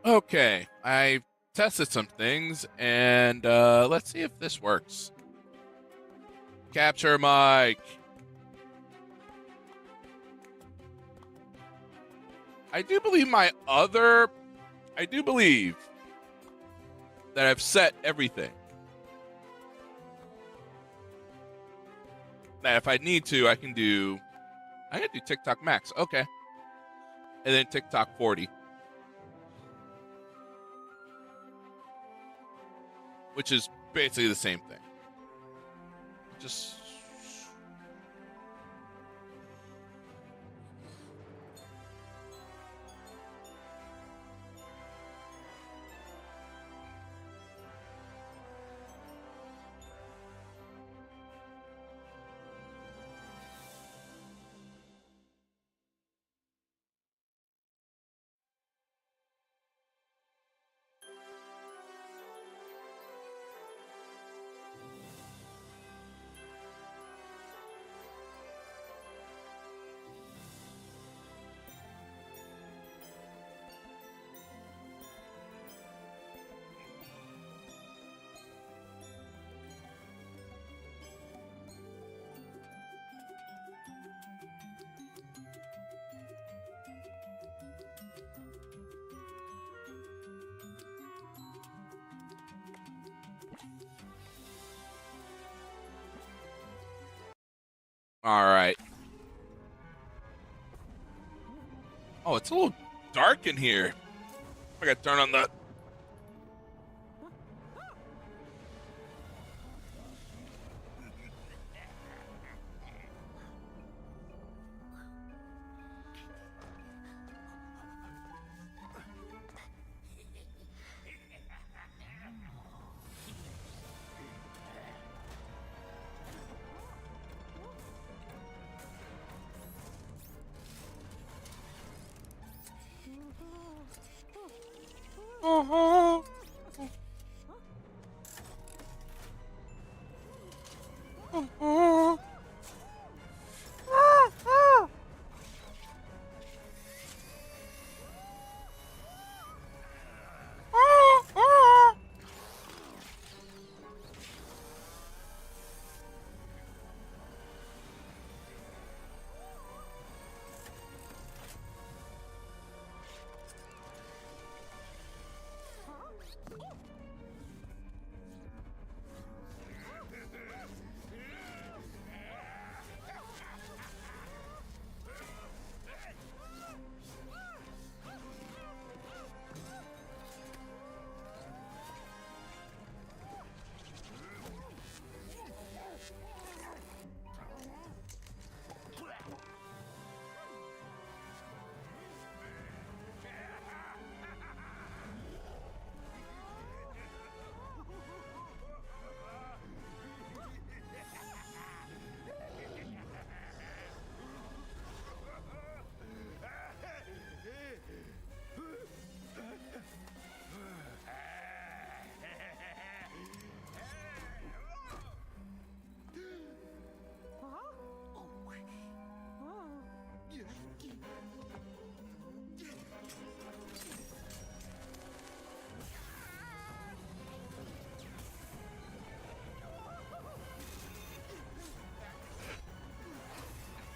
Okay, I tested some things, and let's see if this works. Capture mic. I do believe I do believe that I've set everything. That if I need to, I can do TikTok Max. Okay. And then TikTok 40. Which is basically the same thing. Just all right. Oh, it's a little dark in here. I gotta turn on the. Oh, oh, oh, oh.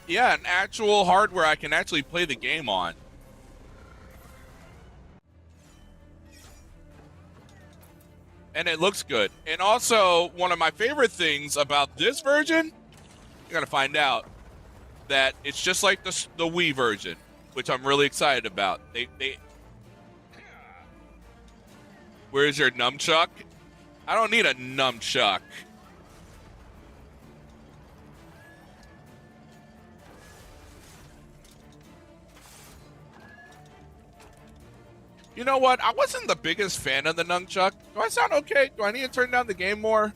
Yeah, an actual hardware I can actually play the game on. And it looks good. And also, one of my favorite things about this version, you're going to find out that it's just like the Wii version, which I'm really excited about. Where's your nunchuck? I don't need a nunchuck. You know what? I wasn't the biggest fan of the nunchuck. Do I sound okay? Do I need to turn down the game more?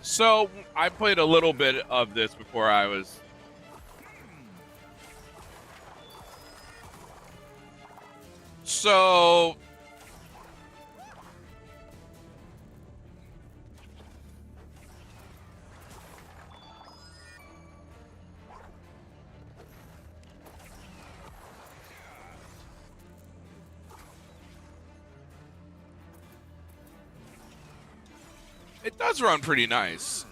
So I played a little bit of this before I was. So it does run pretty nice.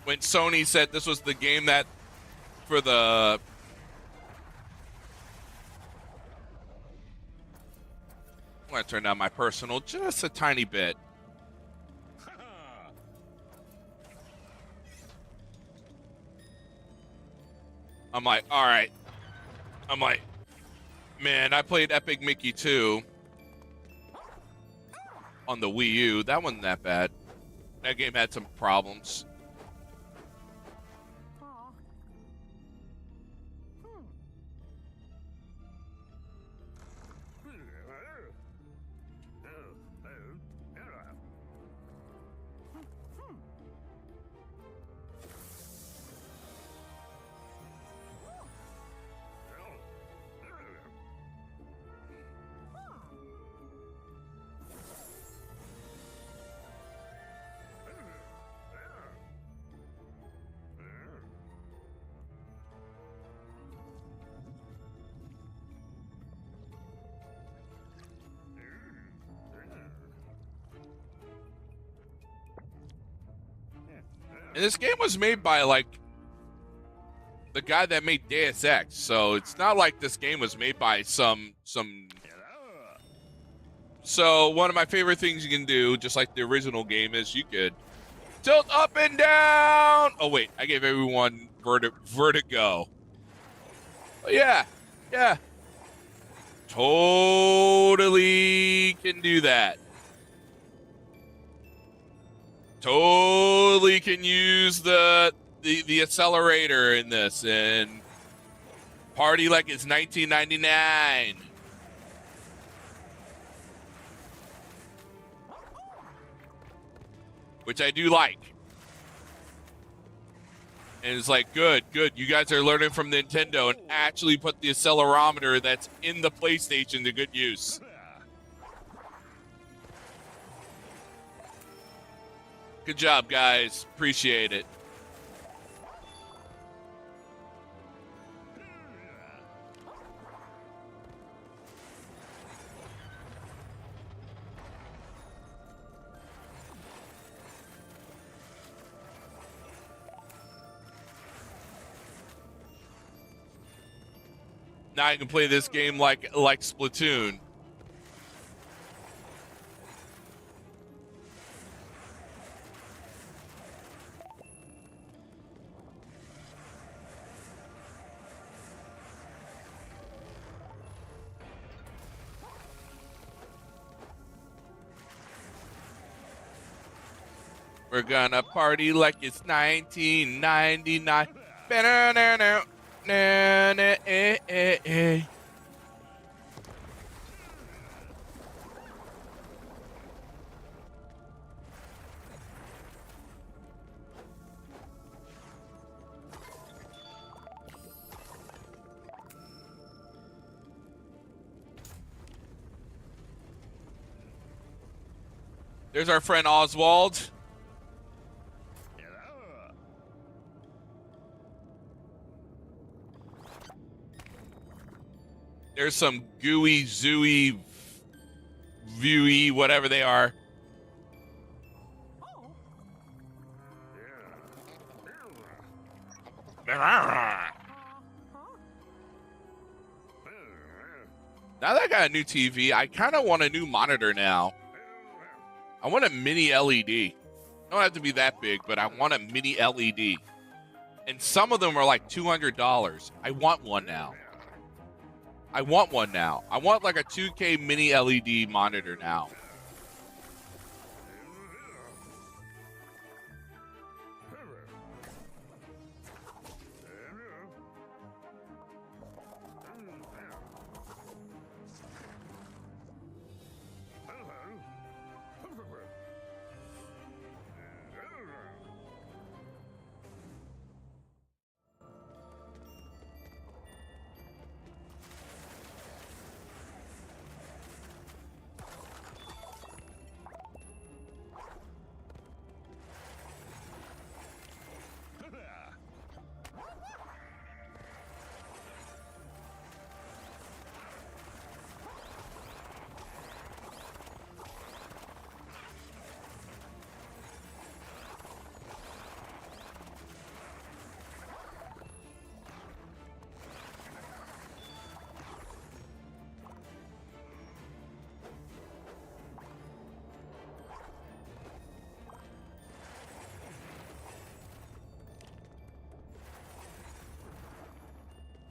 When Sony said this was the game that for the I'm going to turn down my personal just a tiny bit. I'm like, all right. I'm like, man, I played Epic Mickey 2 on the Wii U. That wasn't that bad. That game had some problems. And this game was made by, like, the guy that made Deus Ex, so it's not like this game was made by some... So one of my favorite things you can do, just like the original game, is you could tilt up and down! Oh, wait, I gave everyone vertigo. But yeah. Totally can do that. Totally can use the accelerator in this and party like it's 1999. Which I do like. And it's like, good. You guys are learning from Nintendo and actually put the accelerometer that's in the PlayStation to good use. Good job, guys. Appreciate it. Now I can play this game like Splatoon. We're gonna party like it's 1999. There's our friend Oswald. There's some gooey, zooey, viewy, whatever they are. Now that I got a new TV, I kind of want a new monitor now. I want a mini LED. Don't have to be that big, but I want a mini LED. And some of them are like $200. I want one now. I want one now. I want like a 2K mini LED monitor now.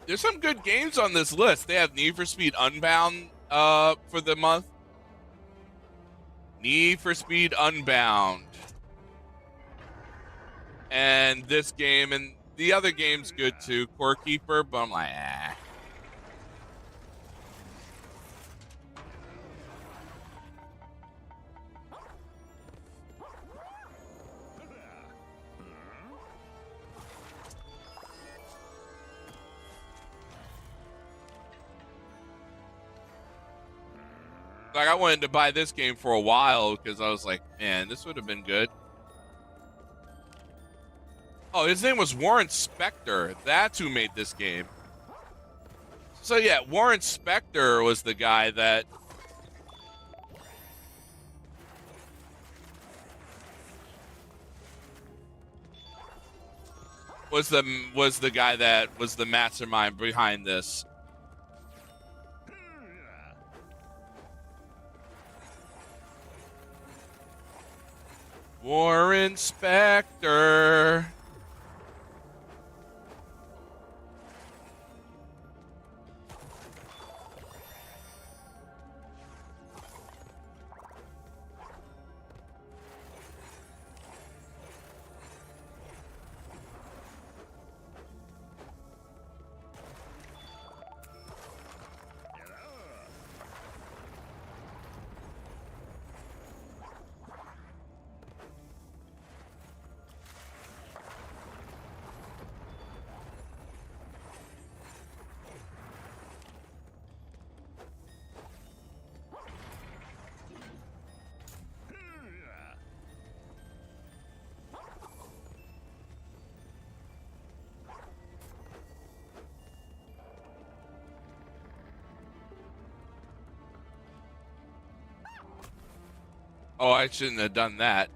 There's some good games on this list. They have Need for Speed Unbound for the month. Need for Speed Unbound. And this game, and the other game's good too, Core Keeper, but I'm like, eh. Like, I wanted to buy this game for a while because I was like, man, this would have been good. Oh, his name was Warren Spector. That's who made this game. So yeah, Warren Spector was the guy that was the guy that was the mastermind behind this. Warren Spector. Oh, I shouldn't have done that.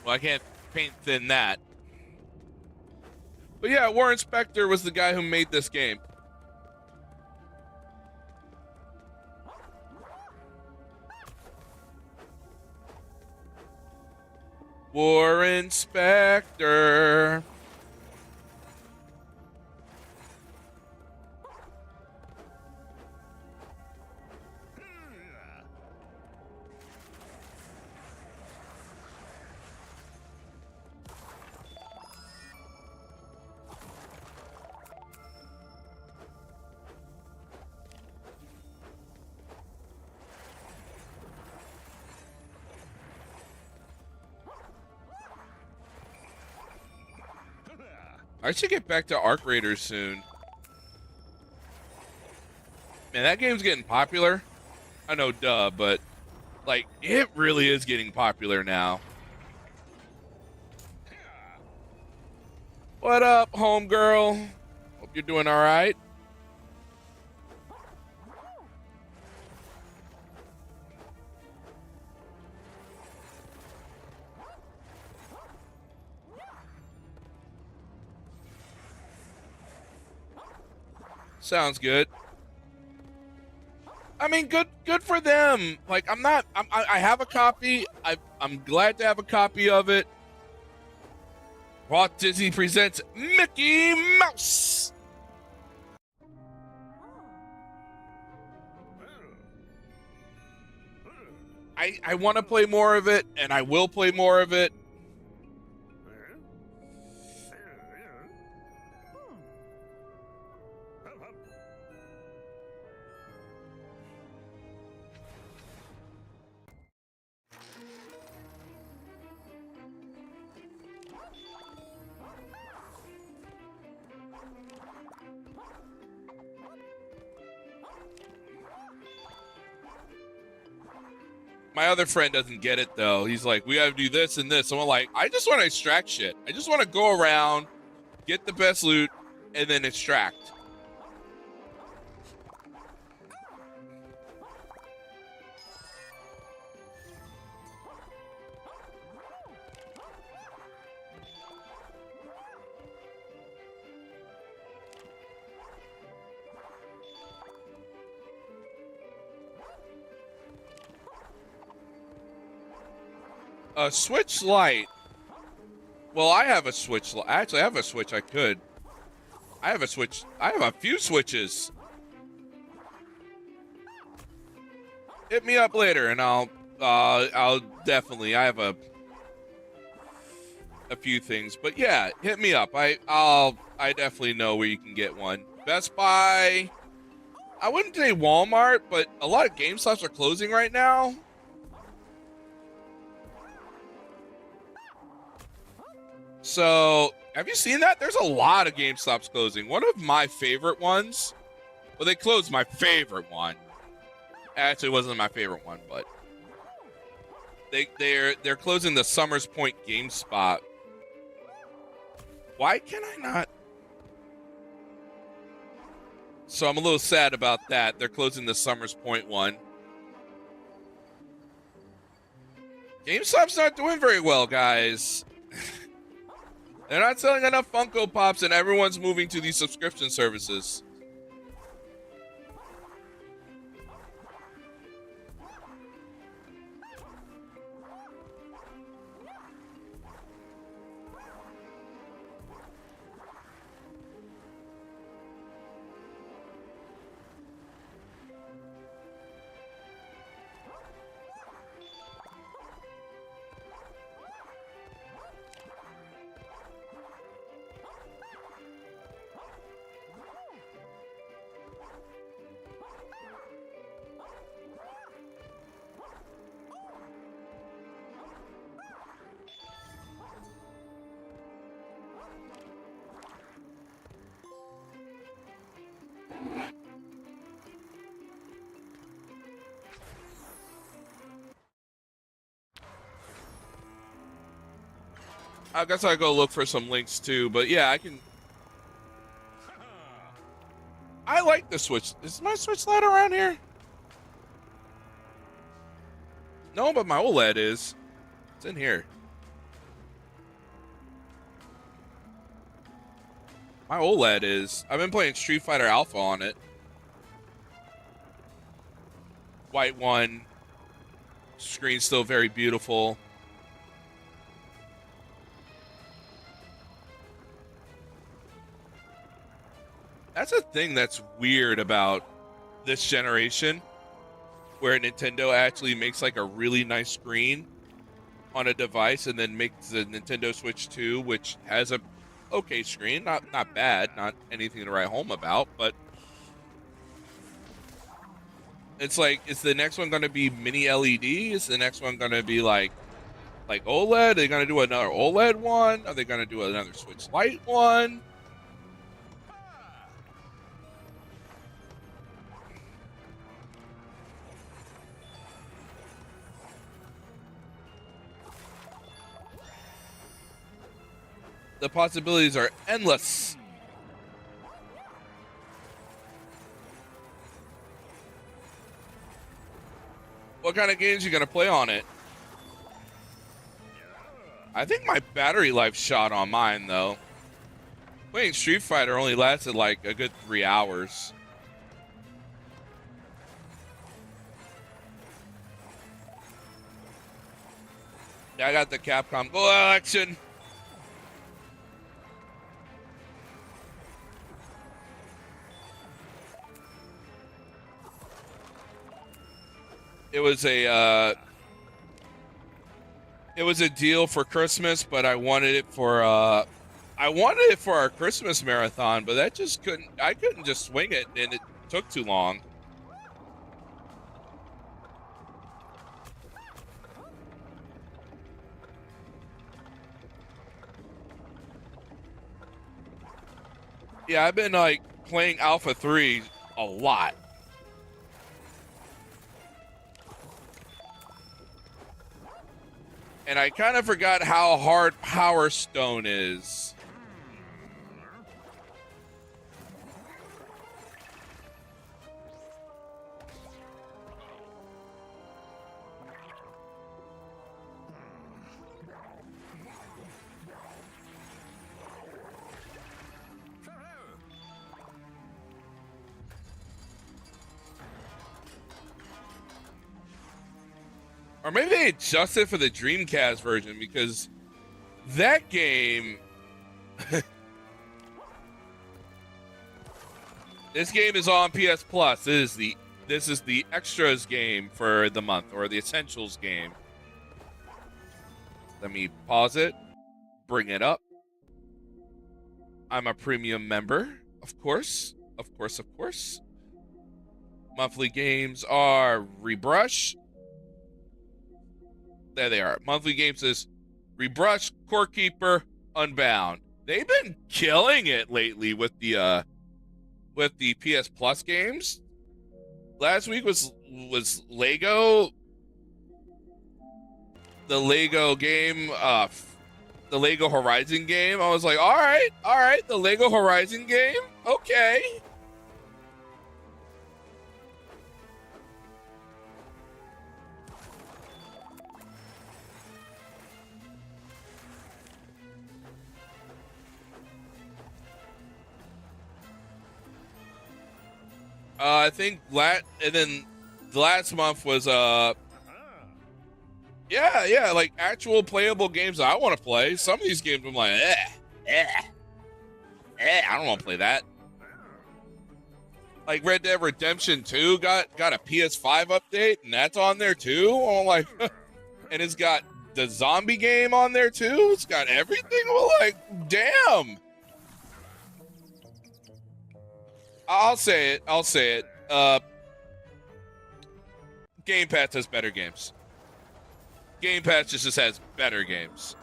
Well, I can't paint thin that. But yeah, Warren Spector was the guy who made this game. Warren Spector. I should get back to Arc Raiders soon. Man, that game's getting popular. I know, duh, but like it really is getting popular now. What up, homegirl? Hope you're doing all right. Sounds good. I mean, good for them. Like, I have a copy. I'm glad to have a copy of it. Walt Disney presents Mickey Mouse. I want to play more of it, and I will play more of it. My other friend doesn't get it, though. He's like, we got to do this and this. And I'm like, I just want to extract shit. I just want to go around, get the best loot, and then extract. A Switch Lite. Well, I have a Switch. Actually, I have a Switch. I could. I have a Switch. I have a few Switches. Hit me up later, and I'll definitely. I have a few things, but yeah, hit me up. I definitely know where you can get one. Best Buy. I wouldn't say Walmart, but a lot of GameStops are closing right now. So, have you seen that? There's a lot of GameStops closing. One of my favorite ones, well, they closed my favorite one. Actually, it wasn't my favorite one, but they're closing the Summers Point GameSpot. Why can I not? So I'm a little sad about that. They're closing the Summers Point one. GameStop's not doing very well, guys. They're not selling enough Funko Pops, and everyone's moving to these subscription services. I guess I go look for some links too, but yeah, I can. I like the Switch. Is my Switch Lite around here? No, but my OLED is. It's in here. My OLED is. I've been playing Street Fighter Alpha on it. White one. Screen's still very beautiful. That's a thing that's weird about this generation, where Nintendo actually makes like a really nice screen on a device and then makes the Nintendo Switch 2, which has a okay screen, not bad, not anything to write home about, but it's like, is the next one going to be mini LED? Is the next one going to be like OLED? Are they going to do another OLED one? Are they going to do another Switch Lite one? The possibilities are endless. What kind of games you gonna play on it? I think my battery life shot on mine though. Playing Street Fighter only lasted like a good 3 hours. Yeah, I got the Capcom collection. It was a deal for Christmas, but I wanted it for our Christmas marathon, but I couldn't just swing it, and it took too long. Yeah, I've been like playing Alpha 3 a lot. And I kind of forgot how hard Power Stone is. Or maybe they adjusted for the Dreamcast version, because that game... This game is on PS Plus. This is the extras game for the month, or the essentials game. Let me pause it, bring it up. I'm a premium member, of course. Of course, of course. Monthly games are Rebrush. There they are. Monthly games is Rebrush, Core Keeper, Unbound. They've been killing it lately with the PS Plus games. Last week was Lego. The Lego game, the Lego Horizon game. I was like, all right, the Lego Horizon game, okay. I think then the last month was yeah, like actual playable games that I want to play. Some of these games I'm like, I don't want to play that. Like Red Dead Redemption 2 got a PS5 update, and that's on there too. I'm like, and it's got the zombie game on there too. It's got everything. Well, like, damn. I'll say it. Game Pass has better games. Game Pass just has better games.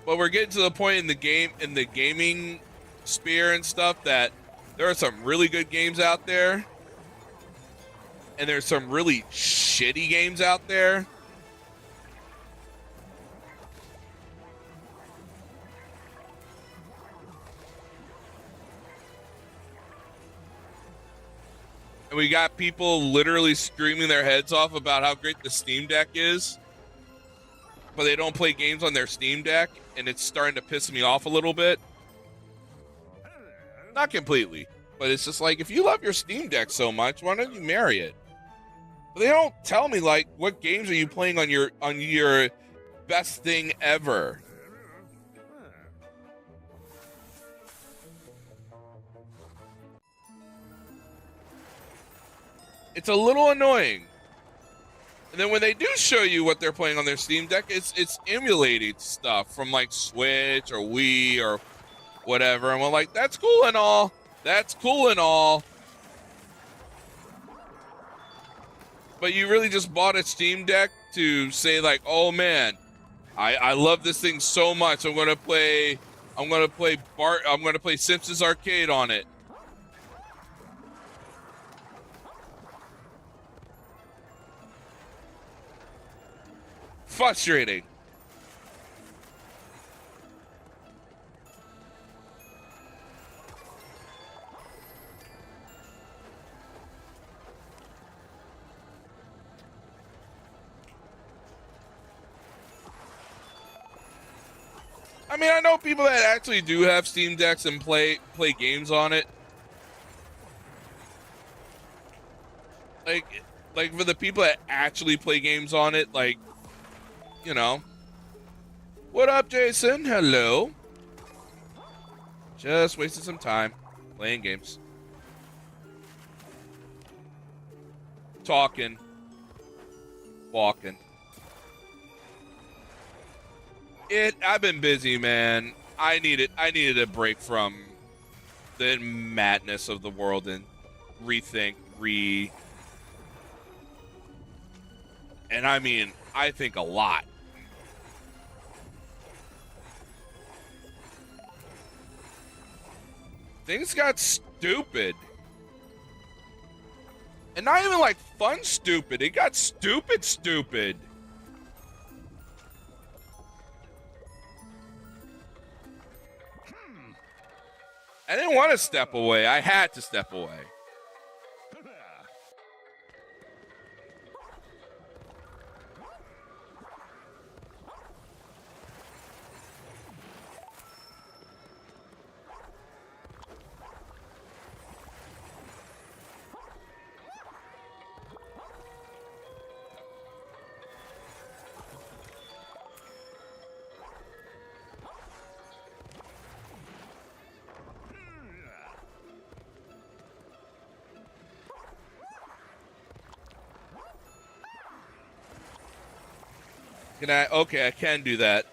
But we're getting to the point in the gaming sphere and stuff, that there are some really good games out there, and there's some really shitty games out there. And we got people literally screaming their heads off about how great the Steam Deck is, but they don't play games on their Steam Deck, and it's starting to piss me off a little bit. Not completely, but it's just like, if you love your Steam Deck so much, why don't you marry it? But they don't tell me, like, what games are you playing on your best thing ever? It's a little annoying. And then when they do show you what they're playing on their Steam Deck, it's emulating stuff from like Switch or Wii or whatever. And we're like, that's cool and all. That's cool and all. But you really just bought a Steam Deck to say like, oh man, I love this thing so much. I'm gonna play Simpsons Arcade on it. Frustrating. I mean, I know people that actually do have Steam Decks and play games on it. Like for the people that actually play games on it, like, you know. What up, Jason? Hello. Just wasting some time playing games. Talking. Walking. I've been busy, man. I needed a break from the madness of the world and and I mean, I think a lot. Things got stupid. And not even like fun stupid. It got stupid. I didn't want to step away. I had to step away. Can I? Okay, I can do that.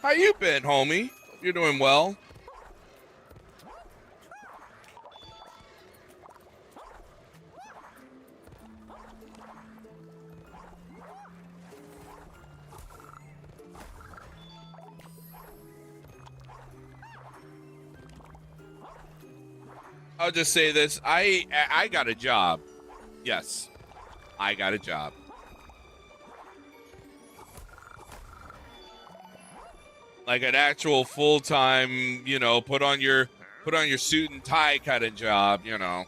How you been, homie? Hope you're doing well. I'll just say this. I got a job. Yes. I got a job. Like an actual full-time, you know, put on your suit and tie kind of job, you know.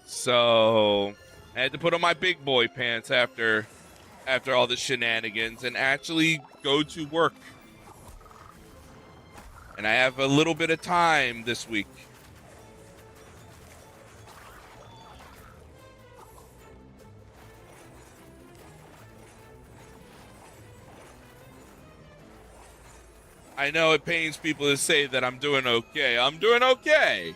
So I had to put on my big boy pants after all the shenanigans and actually go to work. And I have a little bit of time this week. I know it pains people to say that I'm doing okay. I'm doing okay.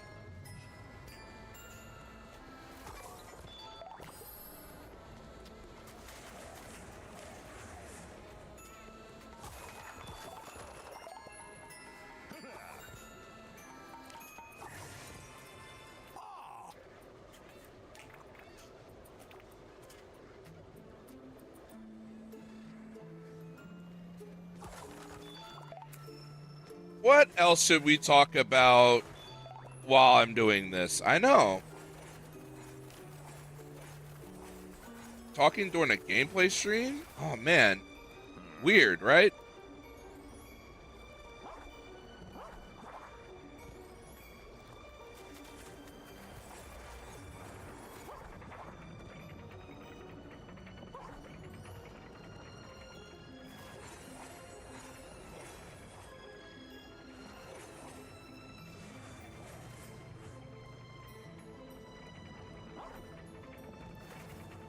What else should we talk about while I'm doing this? I know. Talking during a gameplay stream? Oh, man. Weird, right?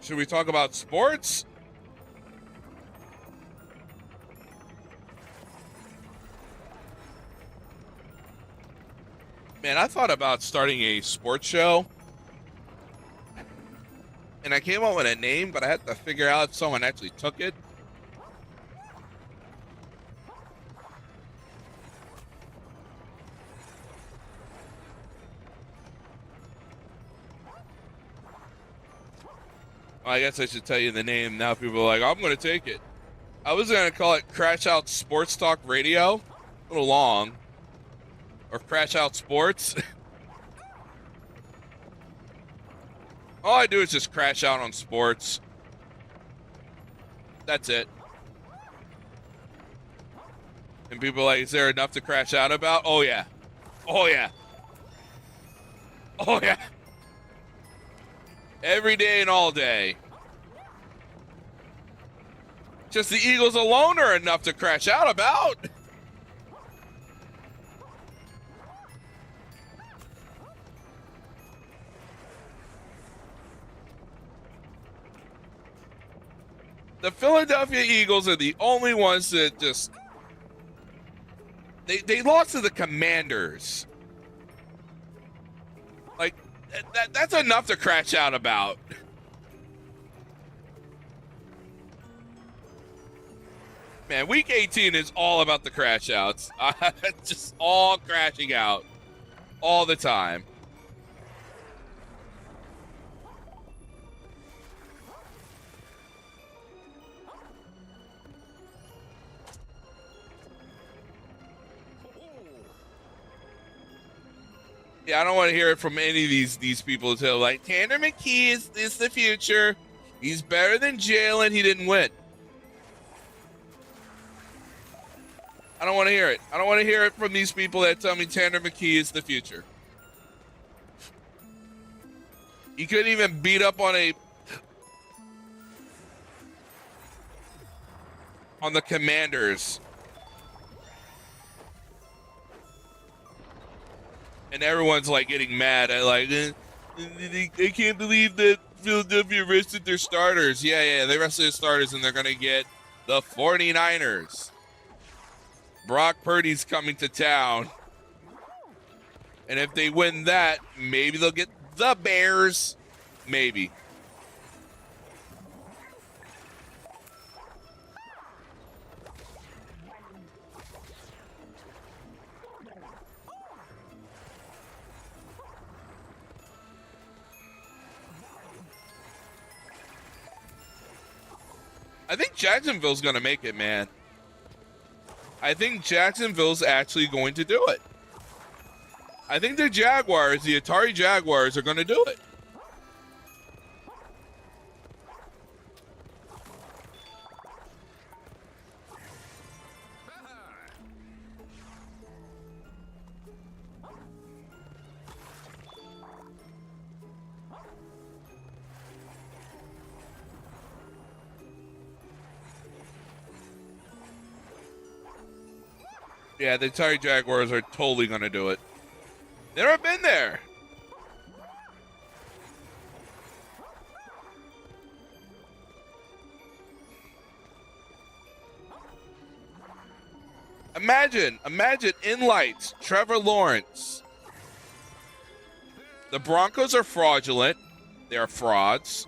Should we talk about sports? Man, I thought about starting a sports show. And I came up with a name, but I had to figure out if someone actually took it. Well, I guess I should tell you the name. Now people are like, I'm going to take it. I was going to call it Crash Out Sports Talk Radio. A little long. Or Crash Out Sports. All I do is just crash out on sports. That's it. And people are like, is there enough to crash out about? Oh, yeah. Oh, yeah. Oh, yeah. Every day and all day. Just the Eagles alone are enough to crash out about. The Philadelphia Eagles are the only ones that just... They lost to the Commanders. Like, that's enough to crash out about. Man, week 18 is all about the crash outs. Just all crashing out. All the time. Yeah, I don't want to hear it from any of these people until like Tanner McKee is the future. He's better than Jalen. He didn't win. I don't want to hear it. I don't want to hear it from these people that tell me Tanner McKee is the future. He couldn't even beat up on the Commanders. And everyone's like getting mad at like, they can't believe that Philadelphia rested their starters. Yeah, they rested their starters and they're going to get the 49ers. Brock Purdy's coming to town. And if they win that, maybe they'll get the Bears. Maybe. I think Jacksonville's going to make it, man. I think Jacksonville's actually going to do it. I think the Jaguars, the Atari Jaguars, are going to do it. Yeah, the Atari Jaguars are totally going to do it. They've never been there. Imagine in lights, Trevor Lawrence. The Broncos are fraudulent. They are frauds.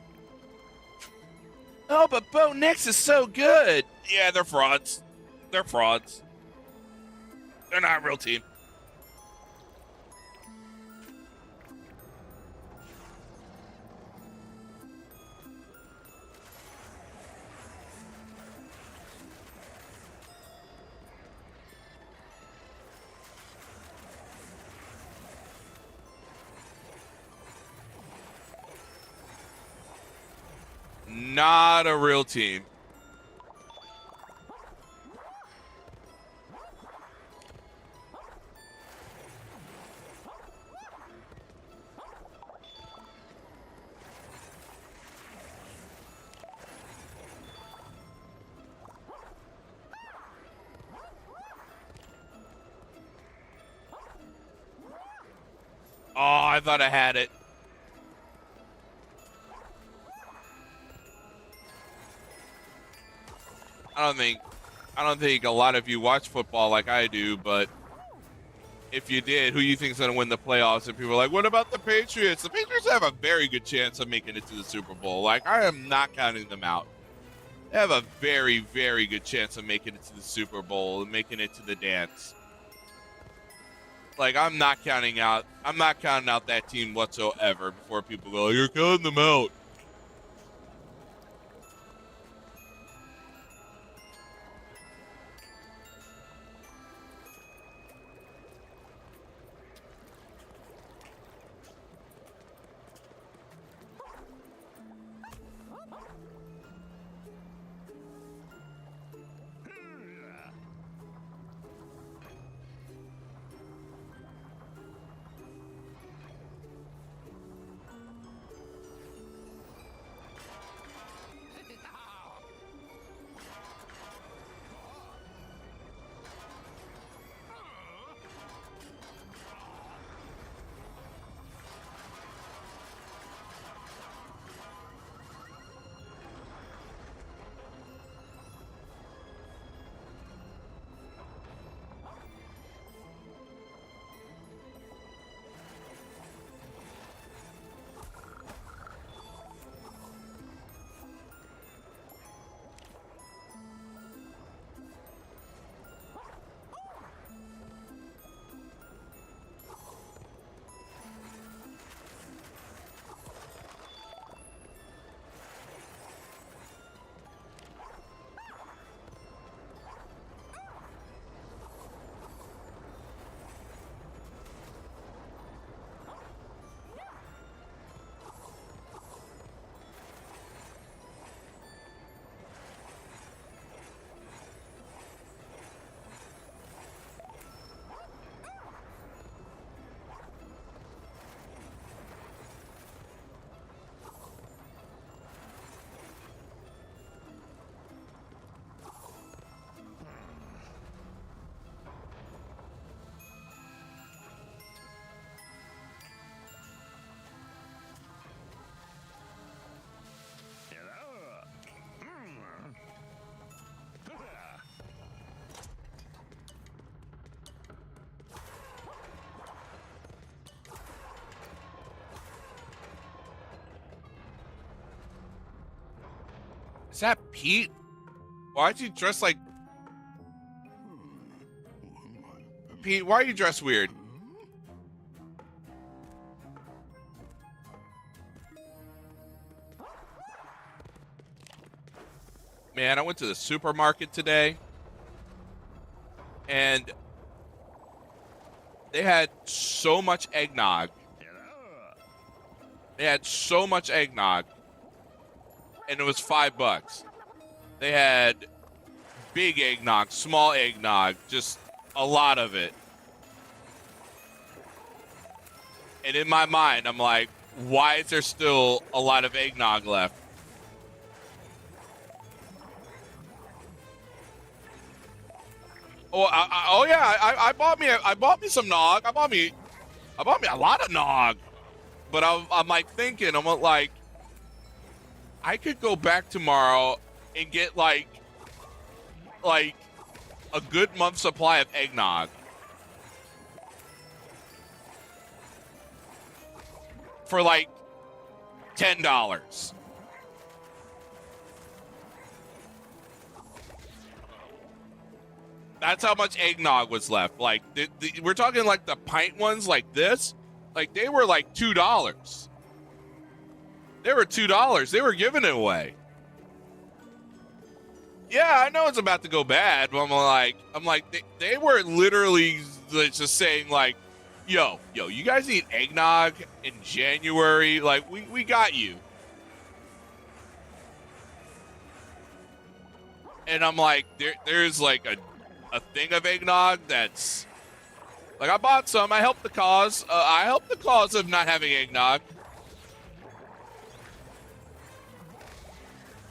Oh, but Bo Nix is so good. Yeah, they're frauds. They're frauds. They're not a real team. Not a real team. Oh, I thought I had it. I don't think a lot of you watch football like I do, but if you did, who you think's going to win the playoffs? And people are like, what about the Patriots? The Patriots have a very good chance of making it to the Super Bowl. Like, I am not counting them out. They have a very, very good chance of making it to the Super Bowl and making it to the dance. Like, I'm not counting out that team whatsoever before people go, you're counting them out. Is that Pete? Why'd you dress like Pete? Why are you dressed weird? Man, I went to the supermarket today and they had so much eggnog. They had so much eggnog. And it was $5. They had big eggnog, small eggnog, just a lot of it. And in my mind, I'm like, why is there still a lot of eggnog left? Oh, I bought me some nog. I bought me a lot of nog. But I'm like thinking, I'm like, I could go back tomorrow and get like a good month's supply of eggnog for like $10. That's how much eggnog was left. Like we're talking like the pint ones like this, like they were like $2. They were $2. They were giving it away. Yeah, I know it's about to go bad, but I'm like, they were literally just saying like, yo, you guys need eggnog in January? Like, we got you. And I'm like, there's like a thing of eggnog that's like, I bought some. I helped the cause. I helped the cause of not having eggnog.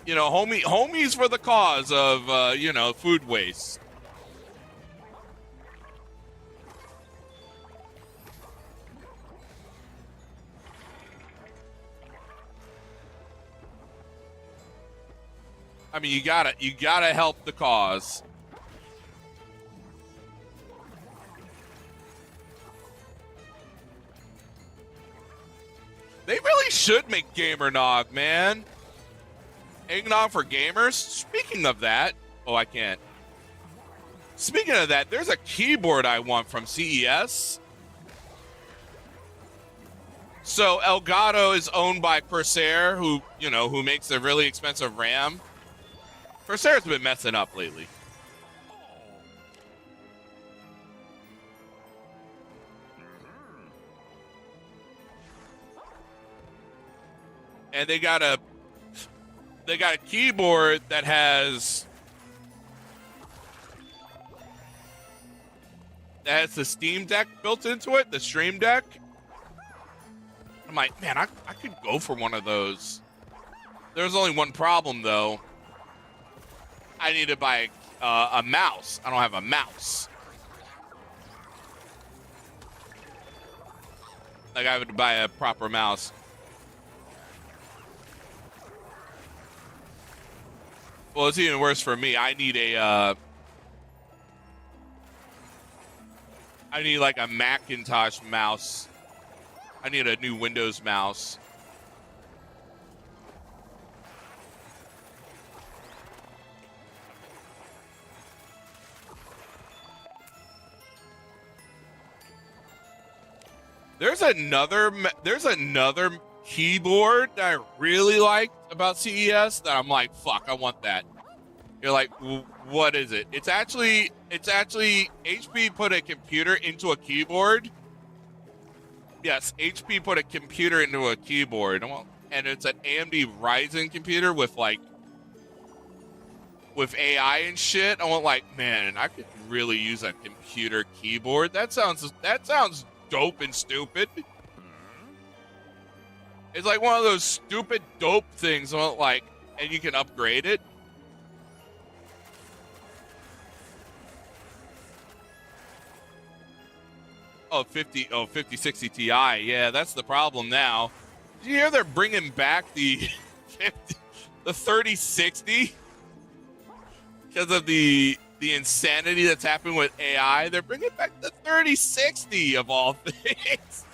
You know, homies for the cause of, you know, food waste. I mean, you gotta help the cause. They really should make Gamer Nog, man. Eggnog for gamers. Speaking of that, oh, I can't. Speaking of that, there's a keyboard I want from CES. So Elgato is owned by Corsair, who makes a really expensive RAM. Corsair's been messing up lately. And they got a keyboard that has the Steam Deck built into it, the Stream Deck. I'm like, man, I could go for one of those. There's only one problem, though. I need to buy a mouse. I don't have a mouse. Like, I would buy a proper mouse. Well, it's even worse for me. I need like a Macintosh mouse. I need a new Windows mouse. There's another keyboard that I really liked about CES that I'm like, fuck, I want that. You're like, what is it? It's actually HP put a computer into a keyboard. Yes, HP put a computer into a keyboard, and it's an AMD Ryzen computer with AI and shit. I want, like, man, I could really use a computer keyboard. That sounds dope and stupid. It's like one of those stupid dope things. I want, like, and you can upgrade it. Oh, 5060 Ti. Yeah, that's the problem now. Did you hear they're bringing back the 3060? Because of the insanity that's happened with AI, they're bringing back the 3060 of all things.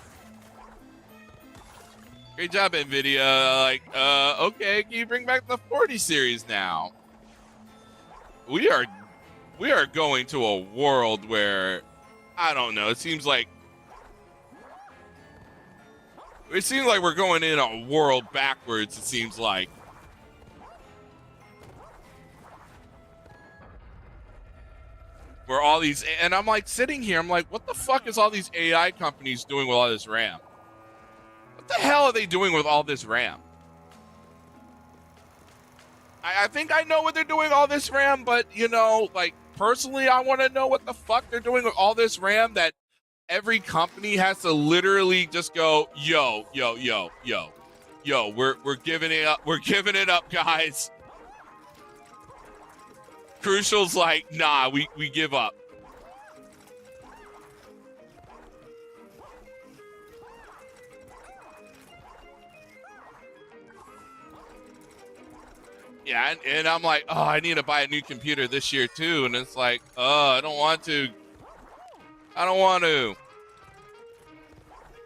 Great job, NVIDIA. Like, okay, can you bring back the 40 series now? We are going to a world where, I don't know, it seems like we're going in a world backwards, it seems like. Where all these, and I'm like sitting here, I'm like, what the fuck is all these AI companies doing with all this RAM? What the hell are they doing with all this RAM? I think I know what they're doing with all this RAM, but, like, personally, I want to know what the fuck they're doing with all this RAM that every company has to literally just go, yo, we're giving it up. We're giving it up, guys. Crucial's like, nah, we give up. Yeah, and I'm like, oh, I need to buy a new computer this year too, and it's like, oh, I don't want to.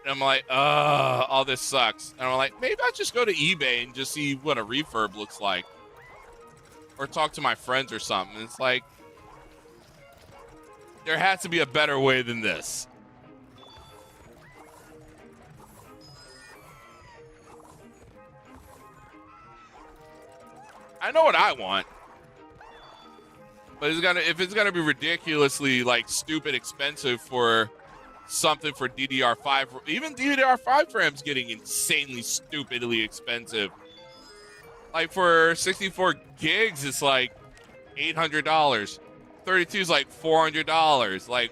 And I'm like, all this sucks. And I'm like, maybe I'll just go to eBay and just see what a refurb looks like. Or talk to my friends or something. It's like, there has to be a better way than this. I know what I want. But if it's gonna be ridiculously, like, stupid expensive for something for DDR5, even DDR5 RAM's getting insanely stupidly expensive. Like, for 64 gigs, it's like $800. 32 is like $400. Like,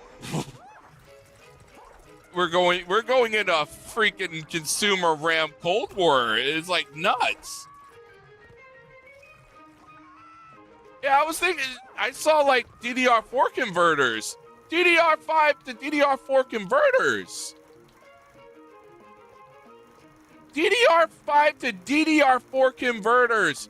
we're going into a freaking consumer RAM Cold War. It's like nuts. Yeah, I was thinking, I saw like DDR4 converters, DDR5 to DDR4 converters. DDR5 to DDR4 converters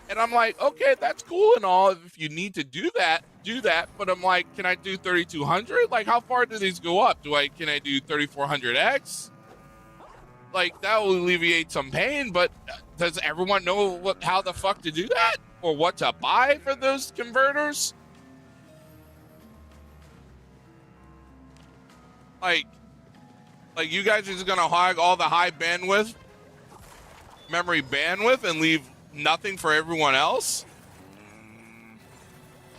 And I'm like, okay, that's cool and all. If you need to do that, do that. But I'm like, can I do 3200? Like, how far do these go up? Can I do 3400X? Like, that will alleviate some pain, but does everyone know how the fuck to do that? Or what to buy for those converters? Like you guys are just gonna hog all the high bandwidth, memory bandwidth, and leave nothing for everyone else?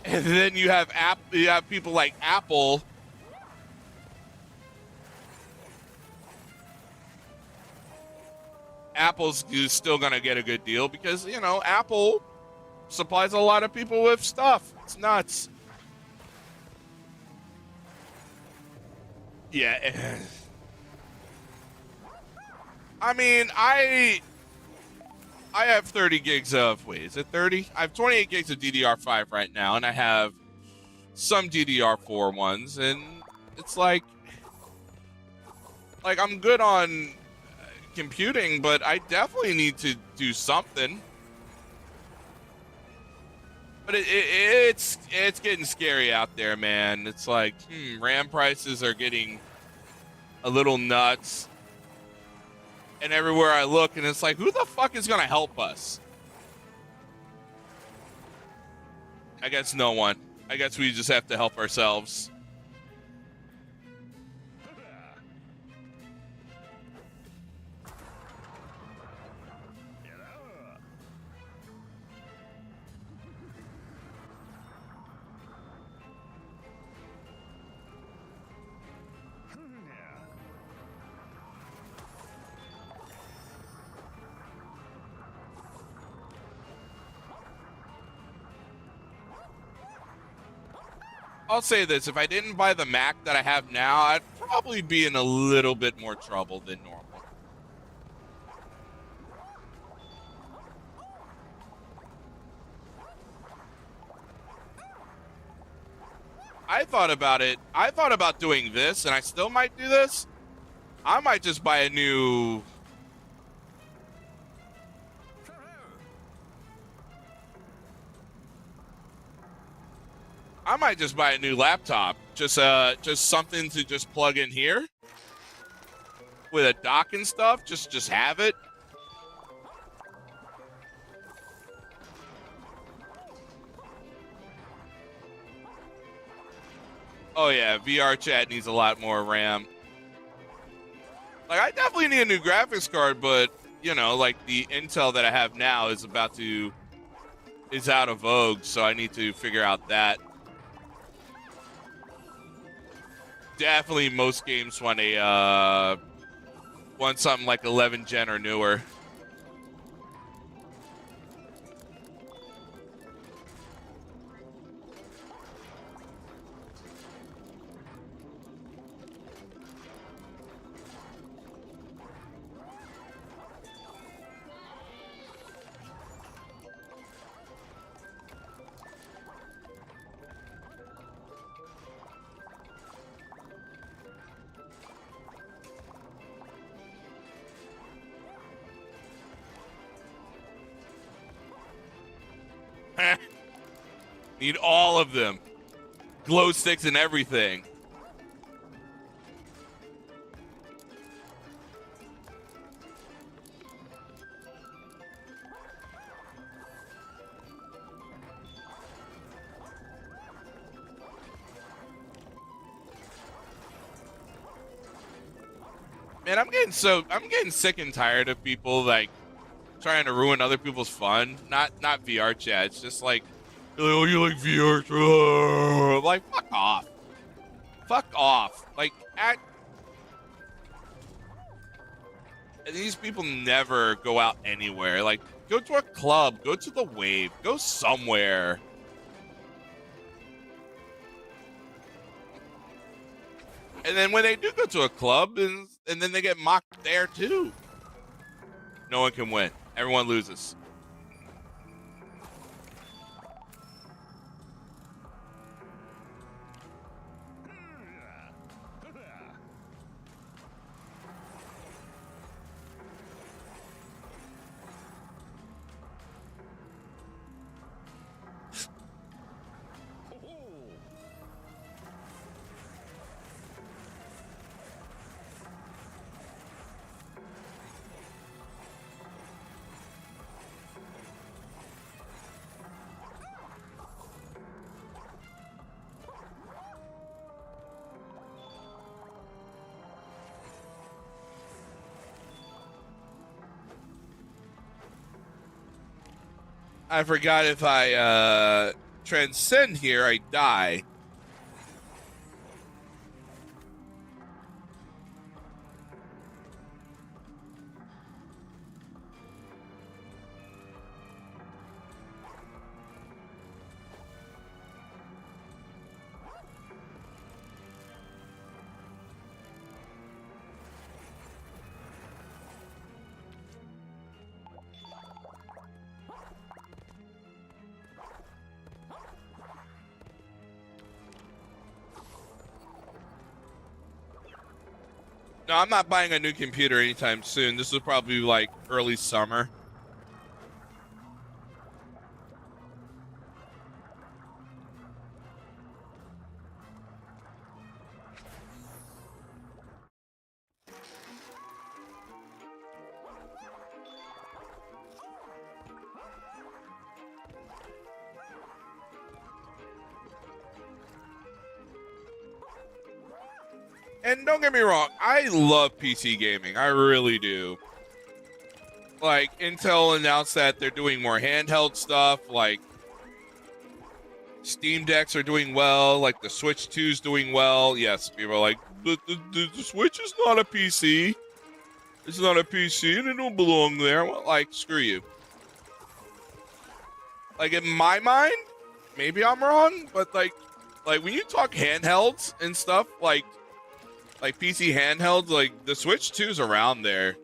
And then you have people like Apple. Apple's still gonna get a good deal because, you know, Apple supplies a lot of people with stuff. It's nuts. Yeah. I mean, I have 30 gigs of, wait, is it 30? I have 28 gigs of DDR5 right now, and I have some DDR4 ones, and it's like I'm good on computing, but I definitely need to do something. But it's getting scary out there, man. It's like, RAM prices are getting a little nuts. And everywhere I look, and it's like, who the fuck is going to help us? I guess no one. I guess we just have to help ourselves. I'll say this, if I didn't buy the Mac that I have now, I'd probably be in a little bit more trouble than normal. I thought about it. I thought about doing this, and I still might do this. I might just buy a new... I might just buy a new laptop. Just something to just plug in here with a dock and stuff. Just have it. Oh yeah, VR chat needs a lot more RAM. Like, I definitely need a new graphics card, but you know, like the Intel that I have now is out of vogue, so I need to figure out that. Definitely most games want something like 11 gen or newer. Need all of them. Glow sticks and everything. Man, I'm getting sick and tired of people like trying to ruin other people's fun. Not VR chat. It's just like, oh, you like VR? Like, fuck off. Fuck off. Like, these people never go out anywhere. Like, go to a club, go to the Wave, go somewhere. And then when they do go to a club, and then they get mocked there too. No one can win. Everyone loses. I forgot if I transcend here, I die. No, I'm not buying a new computer anytime soon. This is probably like early summer. And don't get me wrong, I love PC gaming. I really do. Like, Intel announced that they're doing more handheld stuff. Like, Steam Decks are doing well. Like, the Switch 2 is doing well. Yes, people are like, the Switch is not a PC. It's not a PC and it don't belong there. Well, like, screw you. Like, in my mind, maybe I'm wrong, but like when you talk handhelds and stuff, like PC handhelds, like the Switch 2's around there.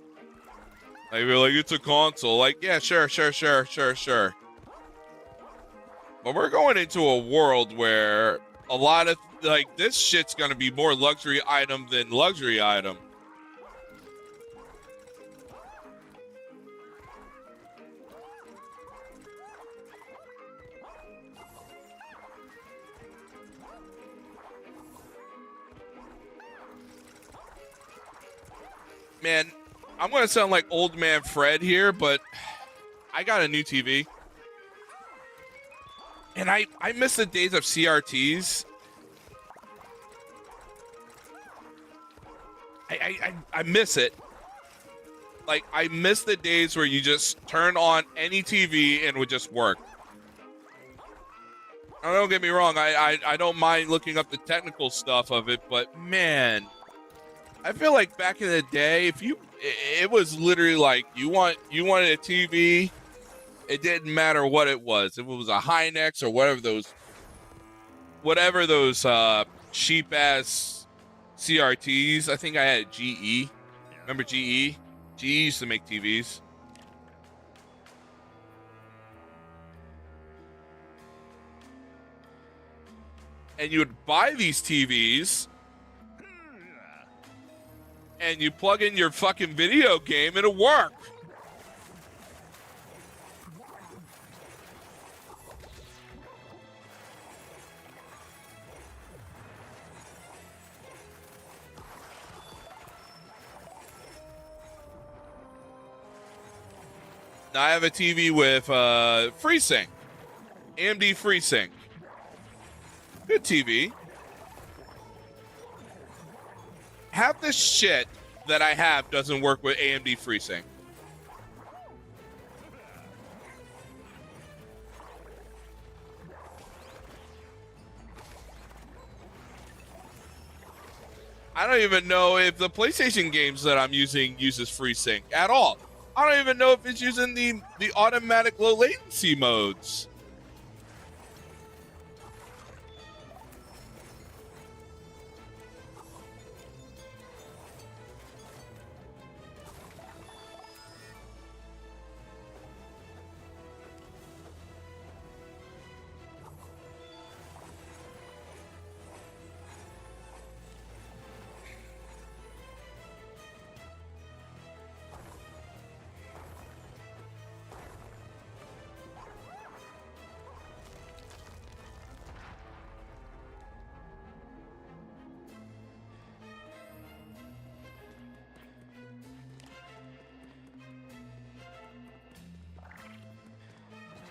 Like, we're like, it's a console. Like, yeah, sure. But we're going into a world where a lot of, like, this shit's gonna be more luxury item than luxury item. Man, I'm going to sound like old man Fred here, but I got a new TV. And I miss the days of CRTs. I miss it. Like, I miss the days where you just turn on any TV and it would just work. Now, don't get me wrong, I don't mind looking up the technical stuff of it, but man, I feel like back in the day, it was literally like you wanted a TV, it didn't matter what it was. If it was a Hynix or whatever those cheap ass CRTs. I think I had GE. Remember GE? GE used to make TVs. And you would buy these TVs and you plug in your fucking video game and it'll work. Now I have a TV with FreeSync, AMD FreeSync. Good TV. Half the shit that I have doesn't work with AMD FreeSync. I don't even know if the PlayStation games that I'm using uses FreeSync at all. I don't even know if it's using the automatic low latency modes.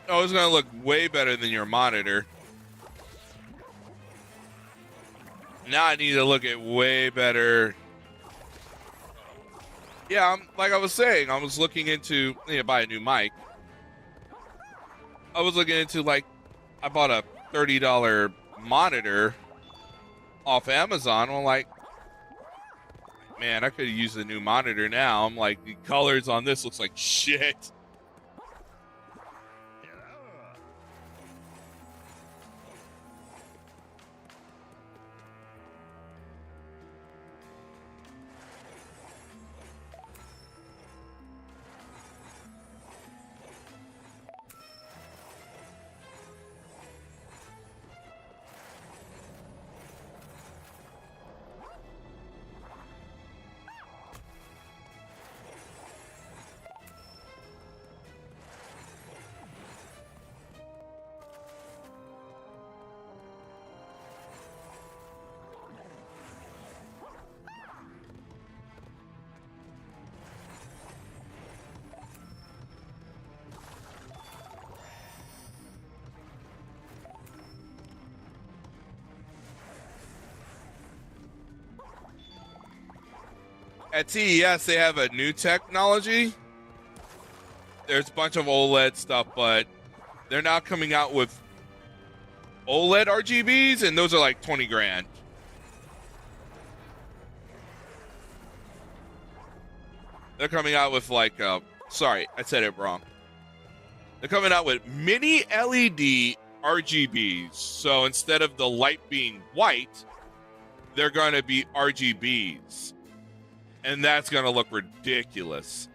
Oh, it's going to look way better than your monitor. Now I need to look at way better. Yeah, like I was saying, I was looking into buy a new mic. I was looking into, like, I bought a $30 monitor off Amazon. I'm like, man, I could use a new monitor now. I'm like, the colors on this looks like shit. At CES, they have a new technology. There's a bunch of OLED stuff, but they're now coming out with OLED RGBs, and those are like 20 grand. They're coming out with like, sorry, I said it wrong. They're coming out with mini LED RGBs. So instead of the light being white, they're going to be RGBs. And that's going to look ridiculous.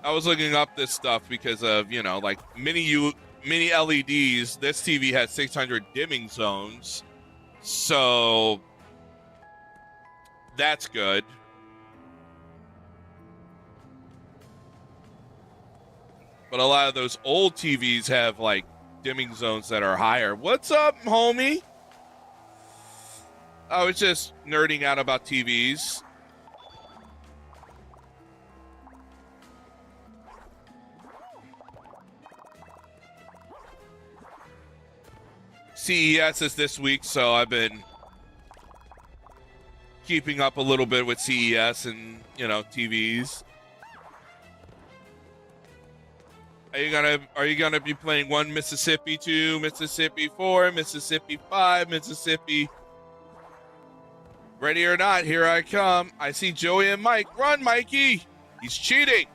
I was looking up this stuff because of, you know, like mini LEDs. This TV has 600 dimming zones. So that's good. But a lot of those old TVs have like dimming zones that are higher. What's up, homie? I was just nerding out about TVs. CES is this week, so I've been keeping up a little bit with CES and, you know, TVs. Are you gonna be playing 1 Mississippi, 2 Mississippi, 4 Mississippi, 5 Mississippi? Ready or not, here I come. I see Joey and Mike. Run, Mikey! He's cheating!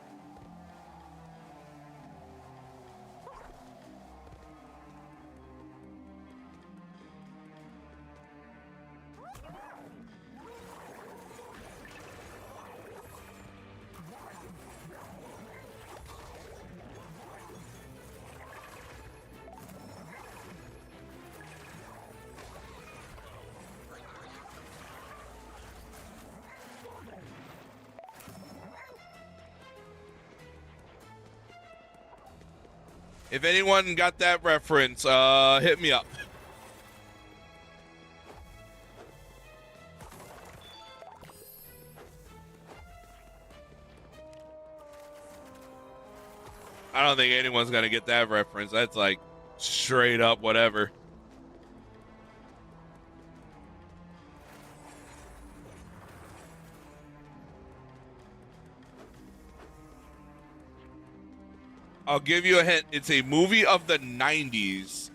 If anyone got that reference, hit me up. I don't think anyone's gonna get that reference. That's like straight up whatever. I'll give you a hint. It's a movie of the 90s.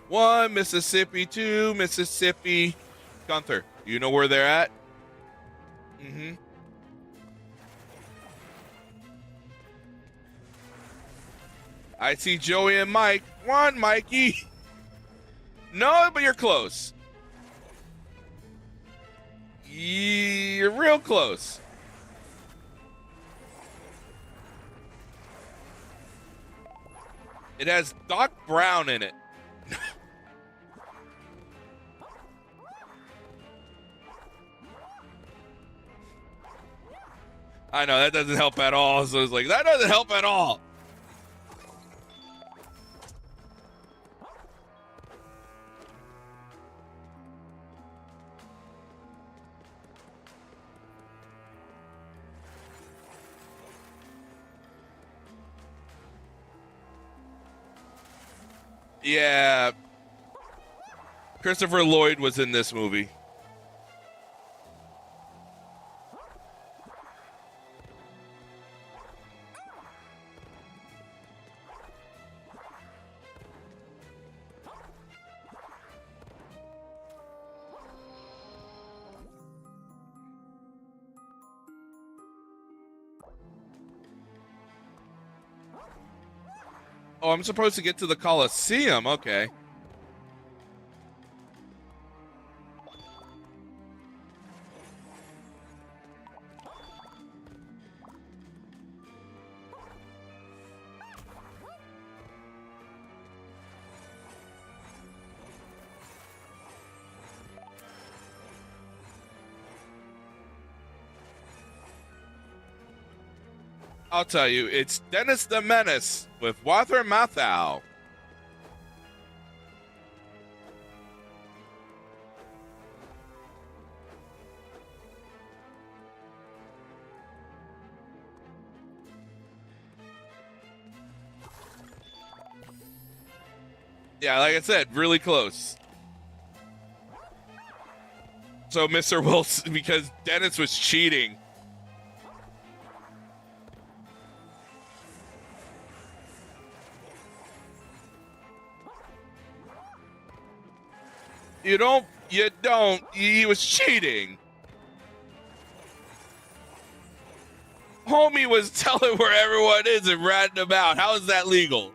One Mississippi, 2 Mississippi. Gunther, you know where they're at? Mm-hmm. I see Joey and Mike. One, Mikey. No, but you're close. You're real close. It has Doc Brown in it. I know that doesn't help at all. So it's like that doesn't help at all. Yeah, Christopher Lloyd was in this movie. Oh, I'm supposed to get to the Coliseum. Okay. I'll tell you, it's Dennis the Menace with Walter Matthau. Yeah, like I said, really close. So Mr. Wilson, because Dennis was cheating. You don't, he was cheating. Homie was telling where everyone is and ratting about. How is that legal?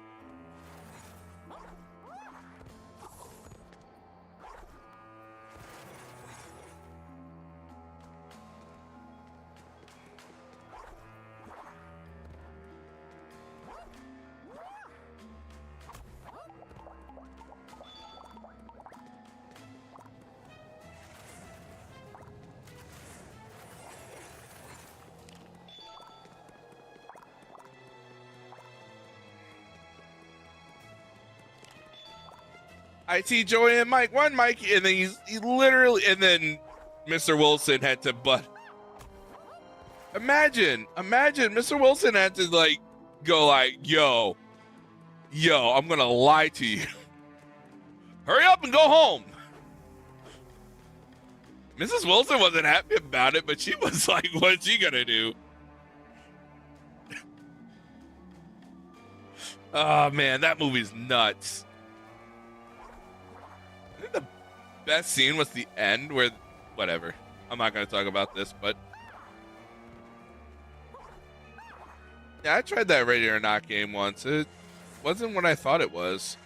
I see Joey and Mike, one Mike, and then he literally, and then Mr. Wilson had to butt. Imagine, Mr. Wilson had to like go like, yo, I'm gonna lie to you. Hurry up and go home. Mrs. Wilson wasn't happy about it, but she was like, what's she gonna do? Oh man, that movie's nuts. I think the best scene was the end where, whatever. I'm not gonna talk about this, but yeah, I tried that Ready or Not game once. It wasn't what I thought it was.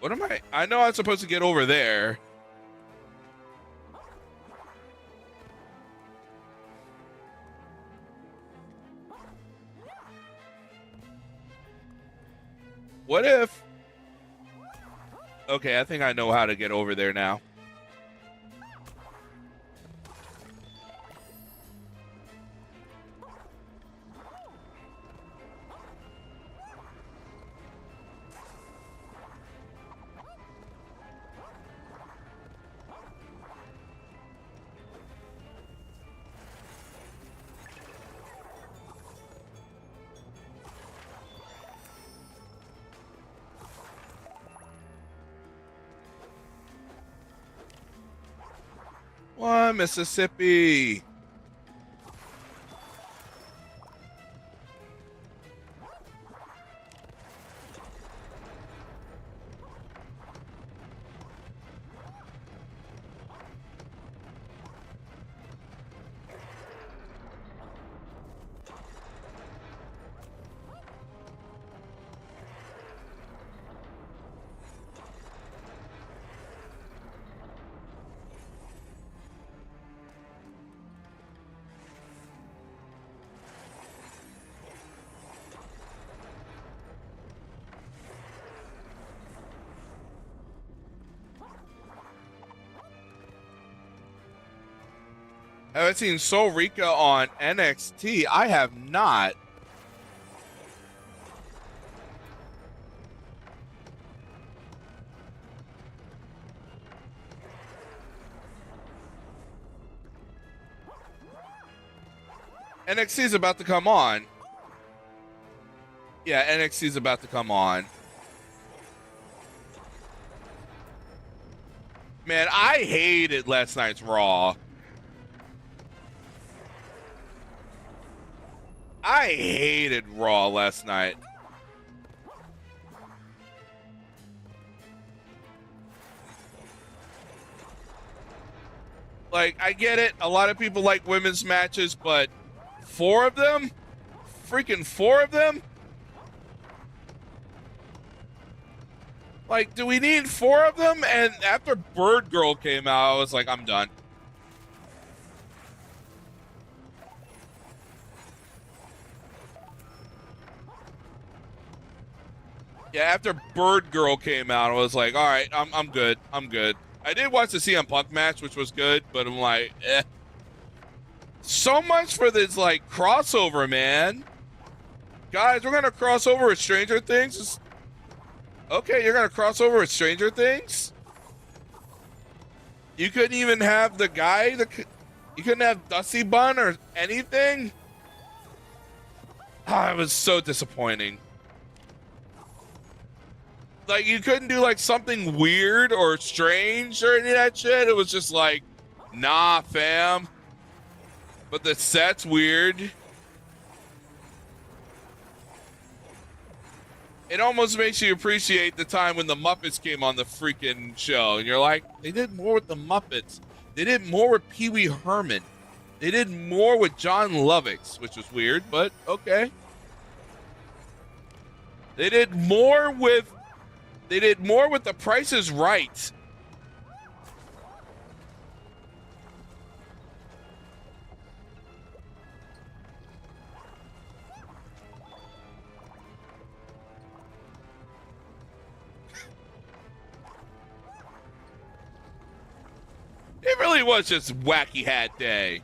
What am I? I know I'm supposed to get over there. What if? Okay, I think I know how to get over there now. One Mississippi. Have I seen Soul Rika on NXT? I have not. NXT is about to come on. Yeah, NXT is about to come on. Man, I hated last night's Raw. I hated Raw last night. Like, I get it. A lot of people like women's matches, but 4 of them? Freaking 4 of them? Like, do we need 4 of them? And after Bird Girl came out, I was like, I'm done. Yeah, after Bird Girl came out, I was like, all right, I'm good. I'm good. I did watch the CM Punk match, which was good, but I'm like, eh. So much for this, like, crossover, man. Guys, we're going to cross over with Stranger Things. Okay, you're going to cross over with Stranger Things? You couldn't even have the guy, you couldn't have Dusty Bun or anything? Ah, it was so disappointing. Like, you couldn't do, like, something weird or strange or any of that shit. It was just like, nah, fam. But the set's weird. It almost makes you appreciate the time when the Muppets came on the freaking show. And you're like, they did more with the Muppets. They did more with Pee Wee Herman. They did more with John Lovitz, which was weird, but okay. They did more with The Price is Right. It really was just Wacky Hat Day.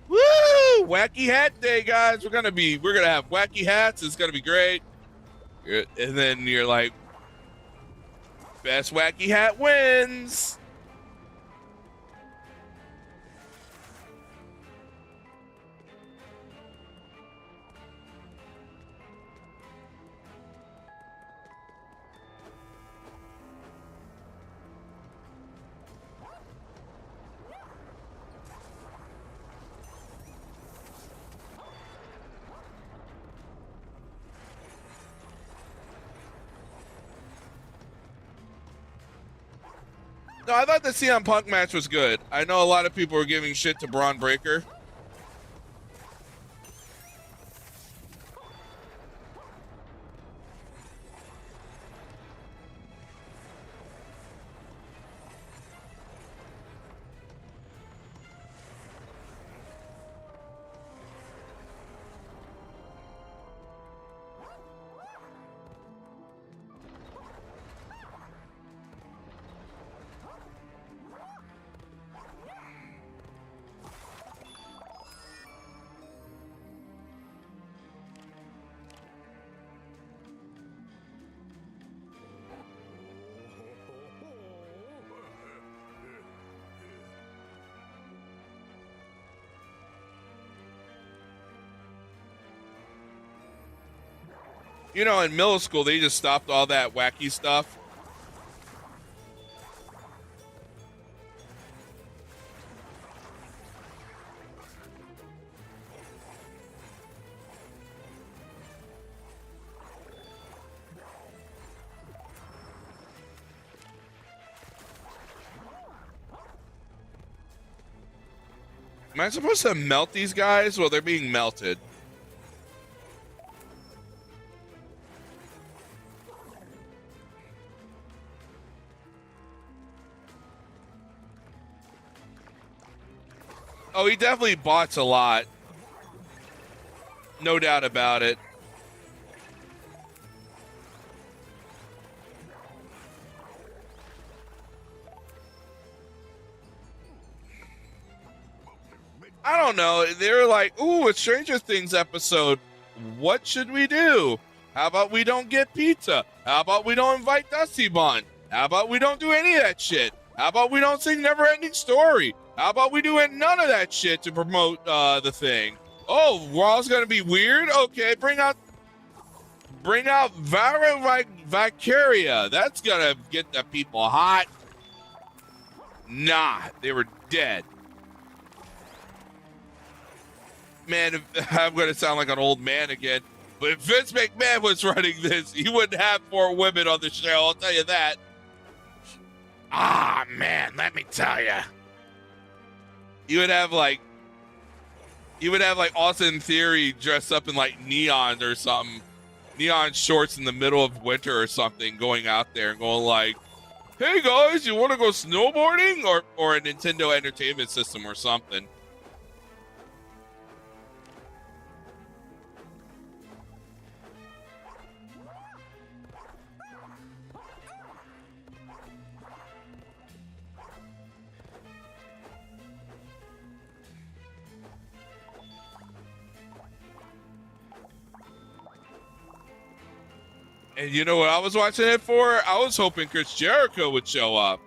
Woo! Wacky Hat Day, guys. We're gonna have wacky hats. It's gonna be great. And then you're like, best wacky hat wins. No, I thought the CM Punk match was good. I know a lot of people were giving shit to Braun Breaker. You know, in middle school, they just stopped all that wacky stuff. Am I supposed to melt these guys? Well, they're being melted. Oh, he definitely bots a lot. No doubt about it. I don't know. They were like, ooh, a Stranger Things episode. What should we do? How about we don't get pizza? How about we don't invite Dusty Bun? How about we don't do any of that shit? How about we don't sing Never Ending Story? How about we do none of that shit to promote the thing? Oh, Raw's gonna be weird? Okay, bring out Vicaria. That's gonna get the people hot. Nah, they were dead. Man, I'm gonna sound like an old man again, but if Vince McMahon was running this, he wouldn't have 4 women on the show, I'll tell you that. Ah, man, let me tell you. You would have like Austin Theory dressed up in like neon or something, neon shorts in the middle of winter or something, going out there and going like, hey guys, you want to go snowboarding? Or a Nintendo Entertainment System or something. And you know what I was watching it for? I was hoping Chris Jericho would show up.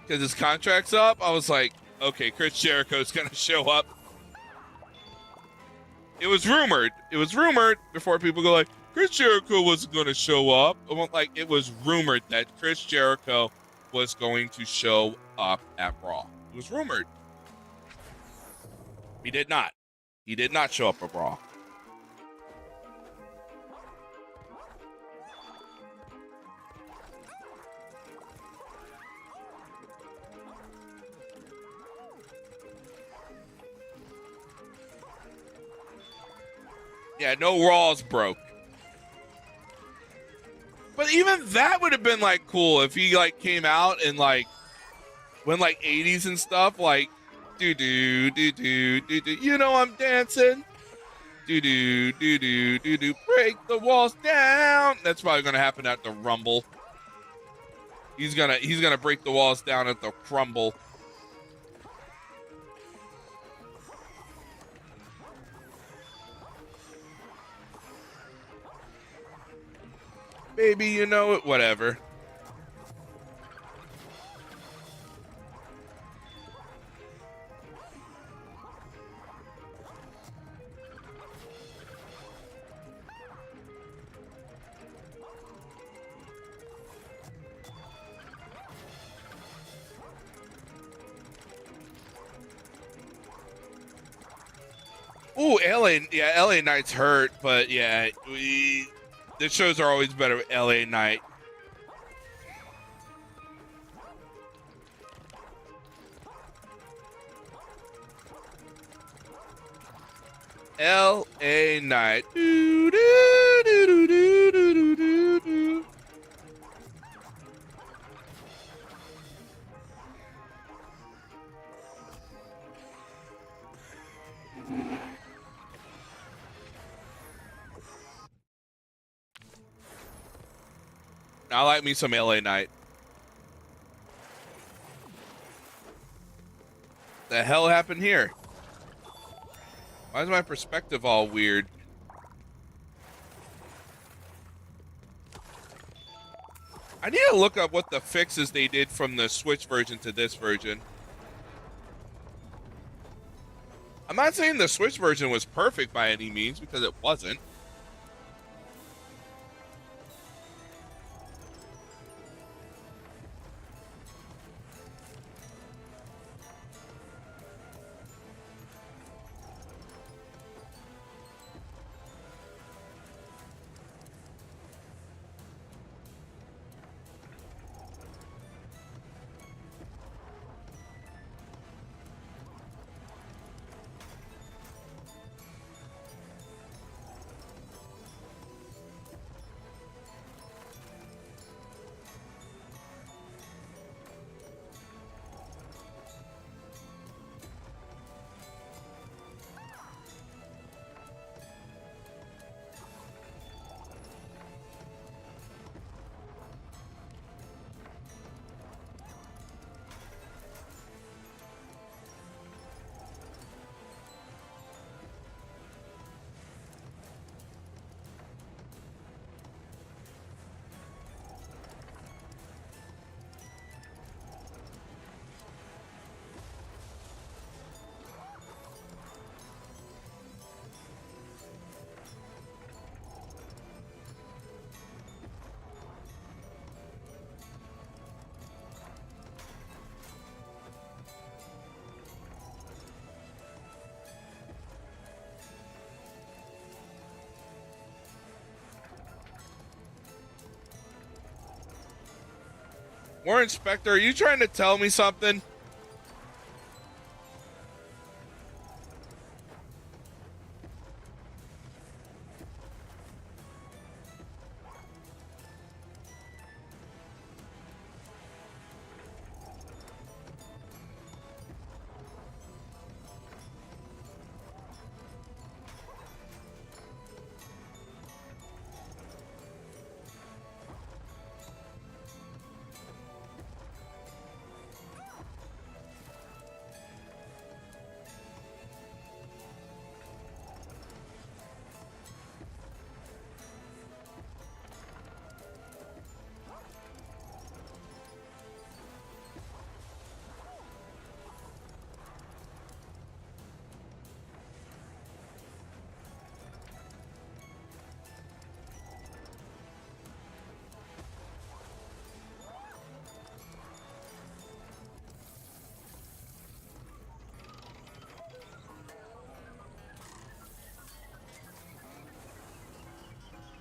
Because his contract's up. I was like, okay, Chris Jericho's going to show up. It was rumored. It was rumored before people go like, Chris Jericho wasn't going to show up. Like, it was rumored that Chris Jericho was going to show up at Raw. It was rumored. He did not. He did not show up at Raw. Yeah, no Raws broke. But even that would have been like cool if he like came out and like went like 80s and stuff, like do do do do do do. You know I'm dancing. Do do do do do do. Break the walls down. That's probably gonna happen at the Rumble. He's gonna break the walls down at the Crumble. Baby, you know it, whatever. Ooh, LA Knight's hurt, but yeah, the shows are always better with LA Knight. LA Knight. Doo, doo, doo, doo, doo, doo, doo, doo. I like me some LA Knight. The hell happened here? Why is my perspective all weird? I need to look up what the fixes they did from the Switch version to this version. I'm not saying the Switch version was perfect by any means, because it wasn't. Warren Spector, are you trying to tell me something?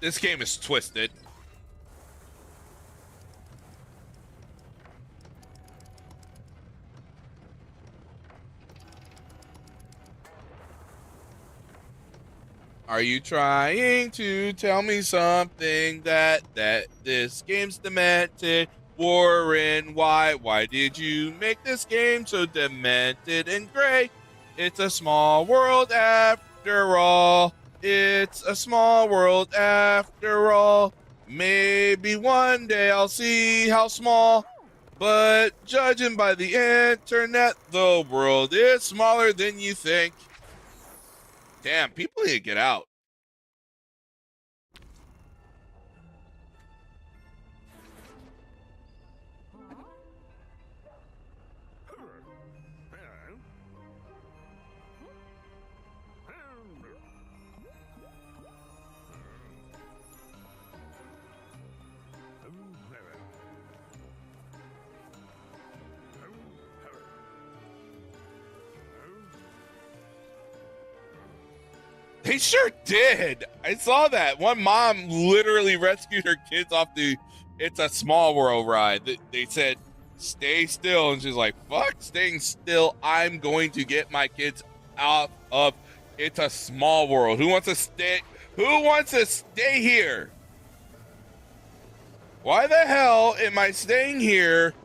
This game is twisted. Are you trying to tell me something that this game's demented? Warren, why did you make this game so demented and gray? It's a small world after all. It's a small world after all. Maybe one day I'll see how small, but judging by the internet, the world is smaller than you think. Damn, people need to get out. They sure did. I saw that. One mom literally rescued her kids off the It's a Small World ride. They said, stay still. And she's like, fuck staying still. I'm going to get my kids out of It's a Small World. Who wants to stay? Who wants to stay here? Why the hell am I staying here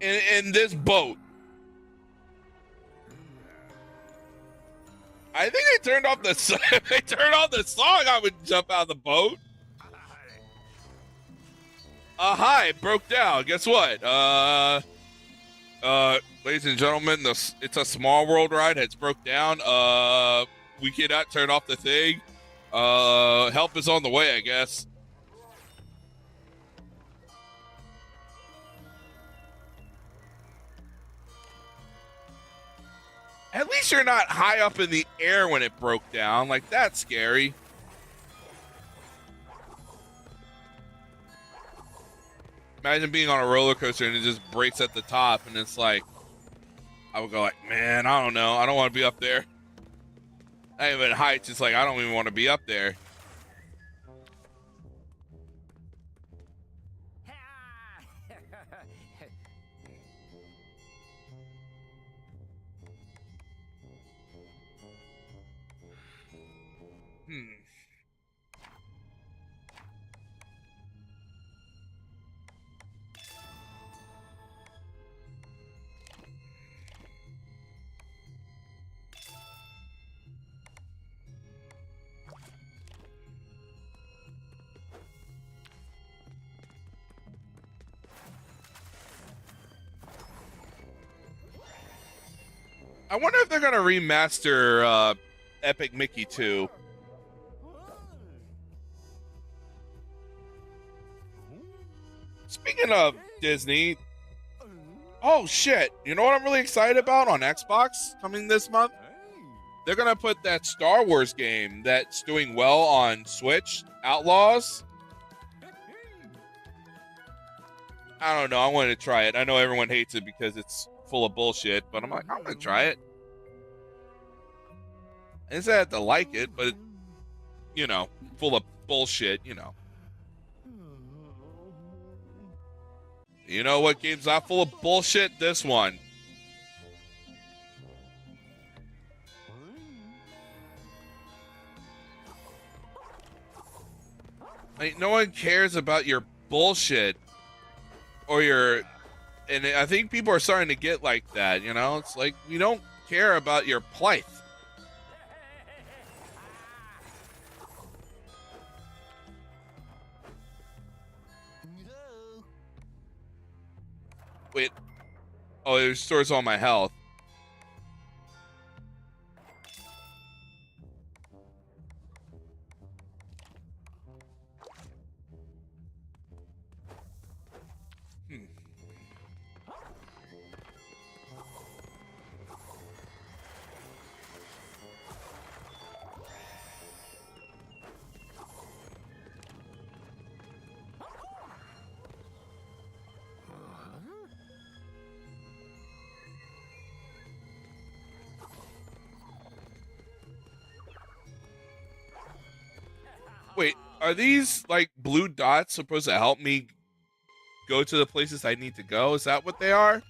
in this boat? I think they turned off the if they turned off the song, I would jump out of the boat. Hi, it broke down. Guess what? Ladies and gentlemen, It's a Small World ride has broke down. We cannot turn off the thing. Help is on the way, I guess. At least you're not high up in the air when it broke down. Like, that's scary. Imagine being on a roller coaster and it just breaks at the top and it's like, I would go like, man, I don't know. I don't want to be up there. Not even heights. It's like, I don't even want to be up there. I wonder if they're gonna remaster Epic Mickey 2. Speaking of Disney, oh shit! You know what I'm really excited about on Xbox coming this month? They're gonna put that Star Wars game that's doing well on Switch, Outlaws. I don't know. I wanted to try it. I know everyone hates it because it's full of bullshit, but I'm like, I'm gonna try it. I didn't say I had to like it, but you know, full of bullshit, you know. You know what game's not full of bullshit? This one. Like, no one cares about your bullshit or your, and I think people are starting to get like that, you know? It's like, we don't care about your plight. Wait. Oh, it restores all my health. Wait, are these like blue dots supposed to help me go to the places I need to go? Is that what they are?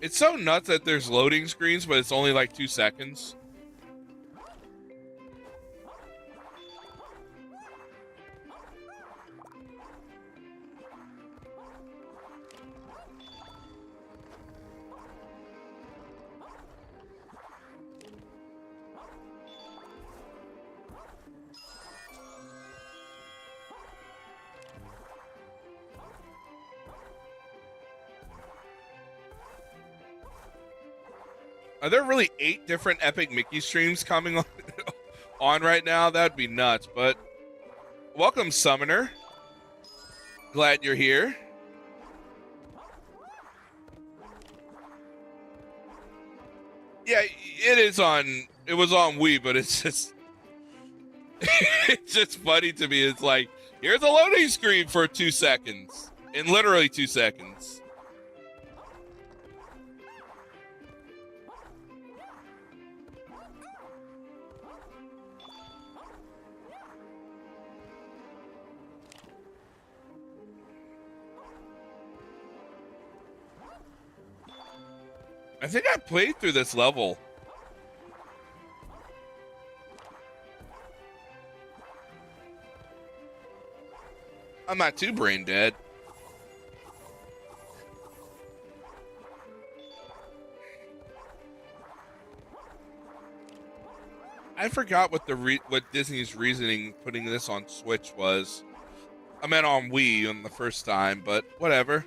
It's so nuts that there's loading screens, but it's only like 2 seconds. Are there really 8 different Epic Mickey streams coming on right now? That'd be nuts, but welcome, Summoner. Glad you're here. Yeah, it was on Wii, but it's just it's just funny to me. It's like, here's a loading screen for 2 seconds. In literally 2 seconds. I think I played through this level. I'm not too brain dead. I forgot what what Disney's reasoning putting this on Switch was. I meant on Wii on the first time, but whatever.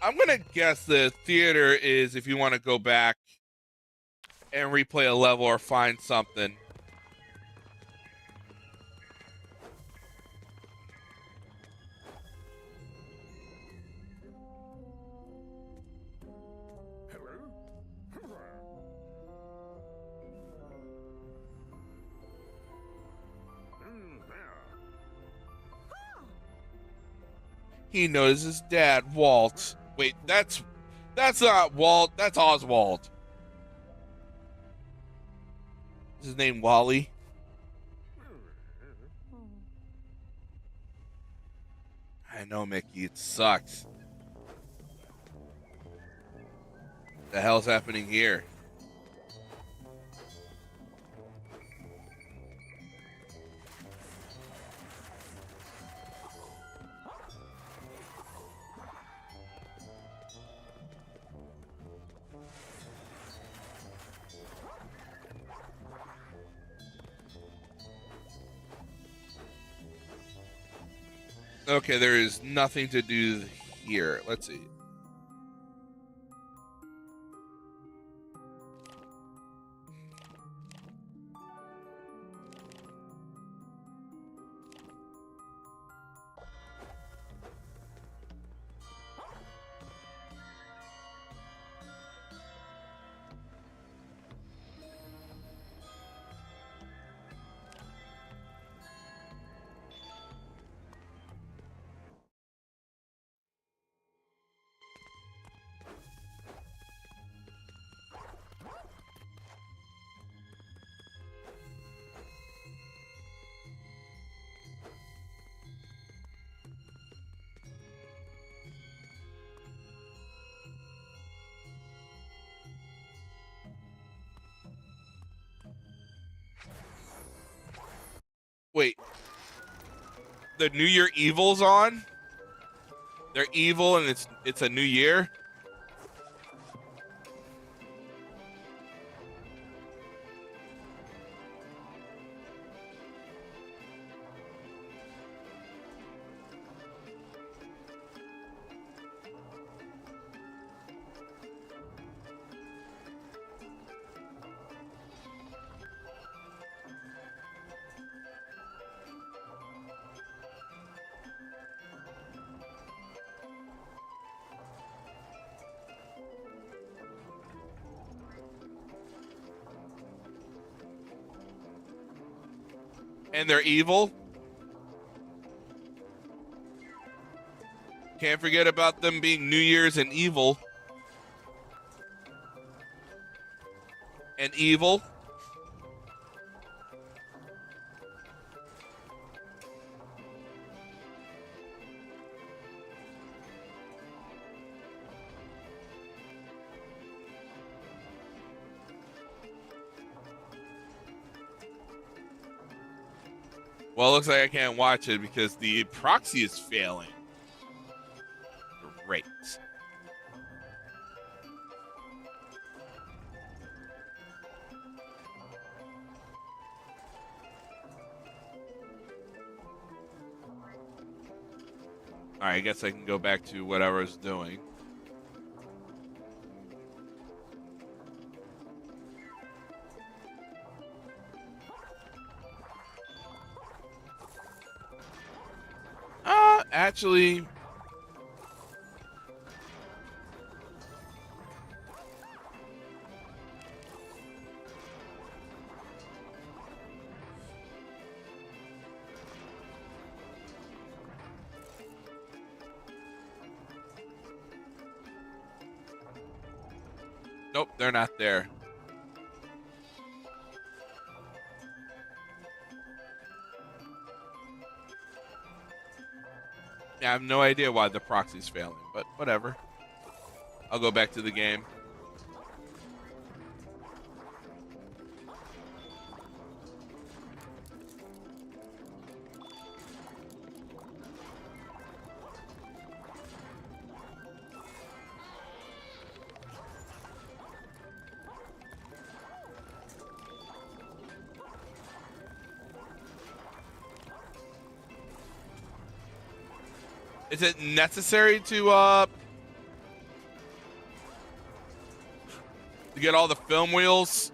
I'm gonna guess the theater is if you want to go back and replay a level or find something. He knows his dad, Walt. Wait, that's not Walt. That's Oswald. Is his name Wally? I know, Mickey. It sucks. What the hell's happening here? Okay, there is nothing to do here. Let's see. Wait. The New Year Evil's on? They're evil and it's a new year? And they're evil? Can't forget about them being New Year's and evil. And evil. Well, it looks like I can't watch it because the proxy is failing. Great. All right, I guess I can go back to what I was doing. Actually, nope, they're not there. Yeah, I have no idea why the proxy's failing, but whatever. I'll go back to the game. Is it necessary to get all the film wheels?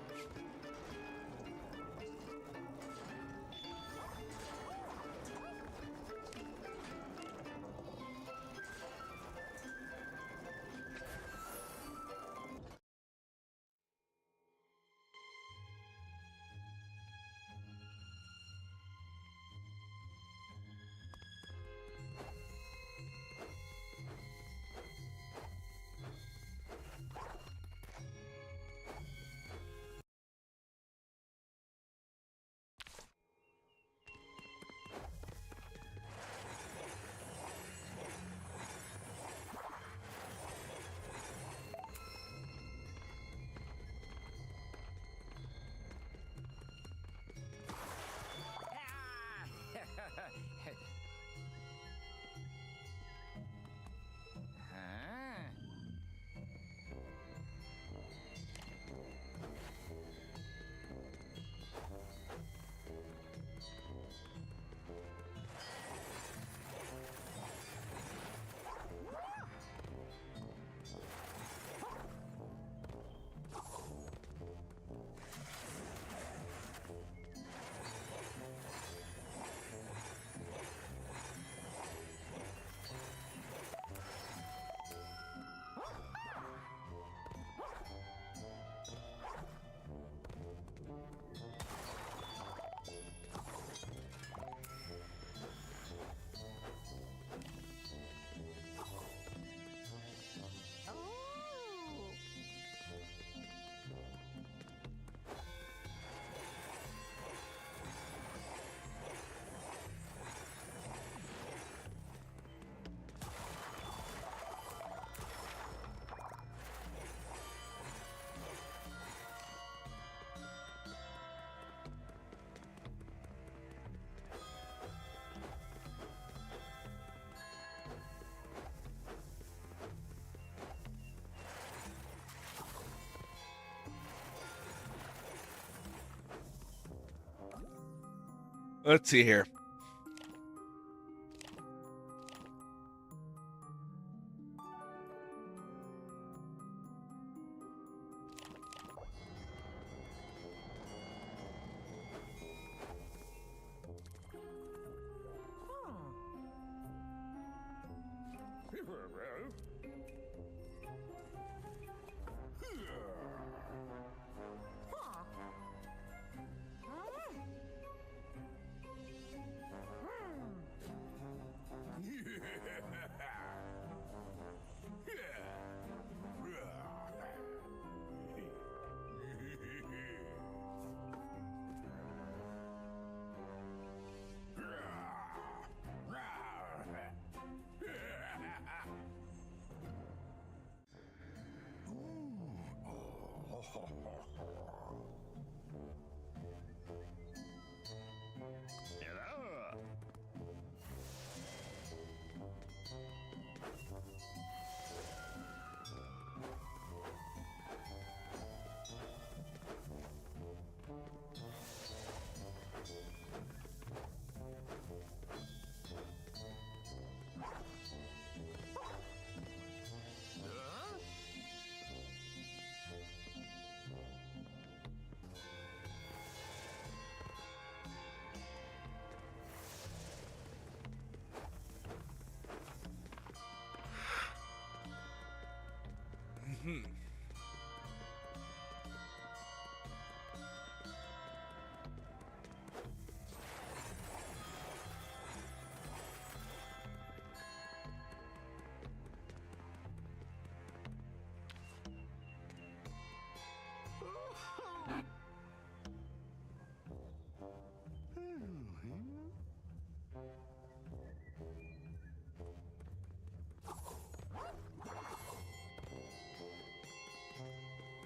Let's see here.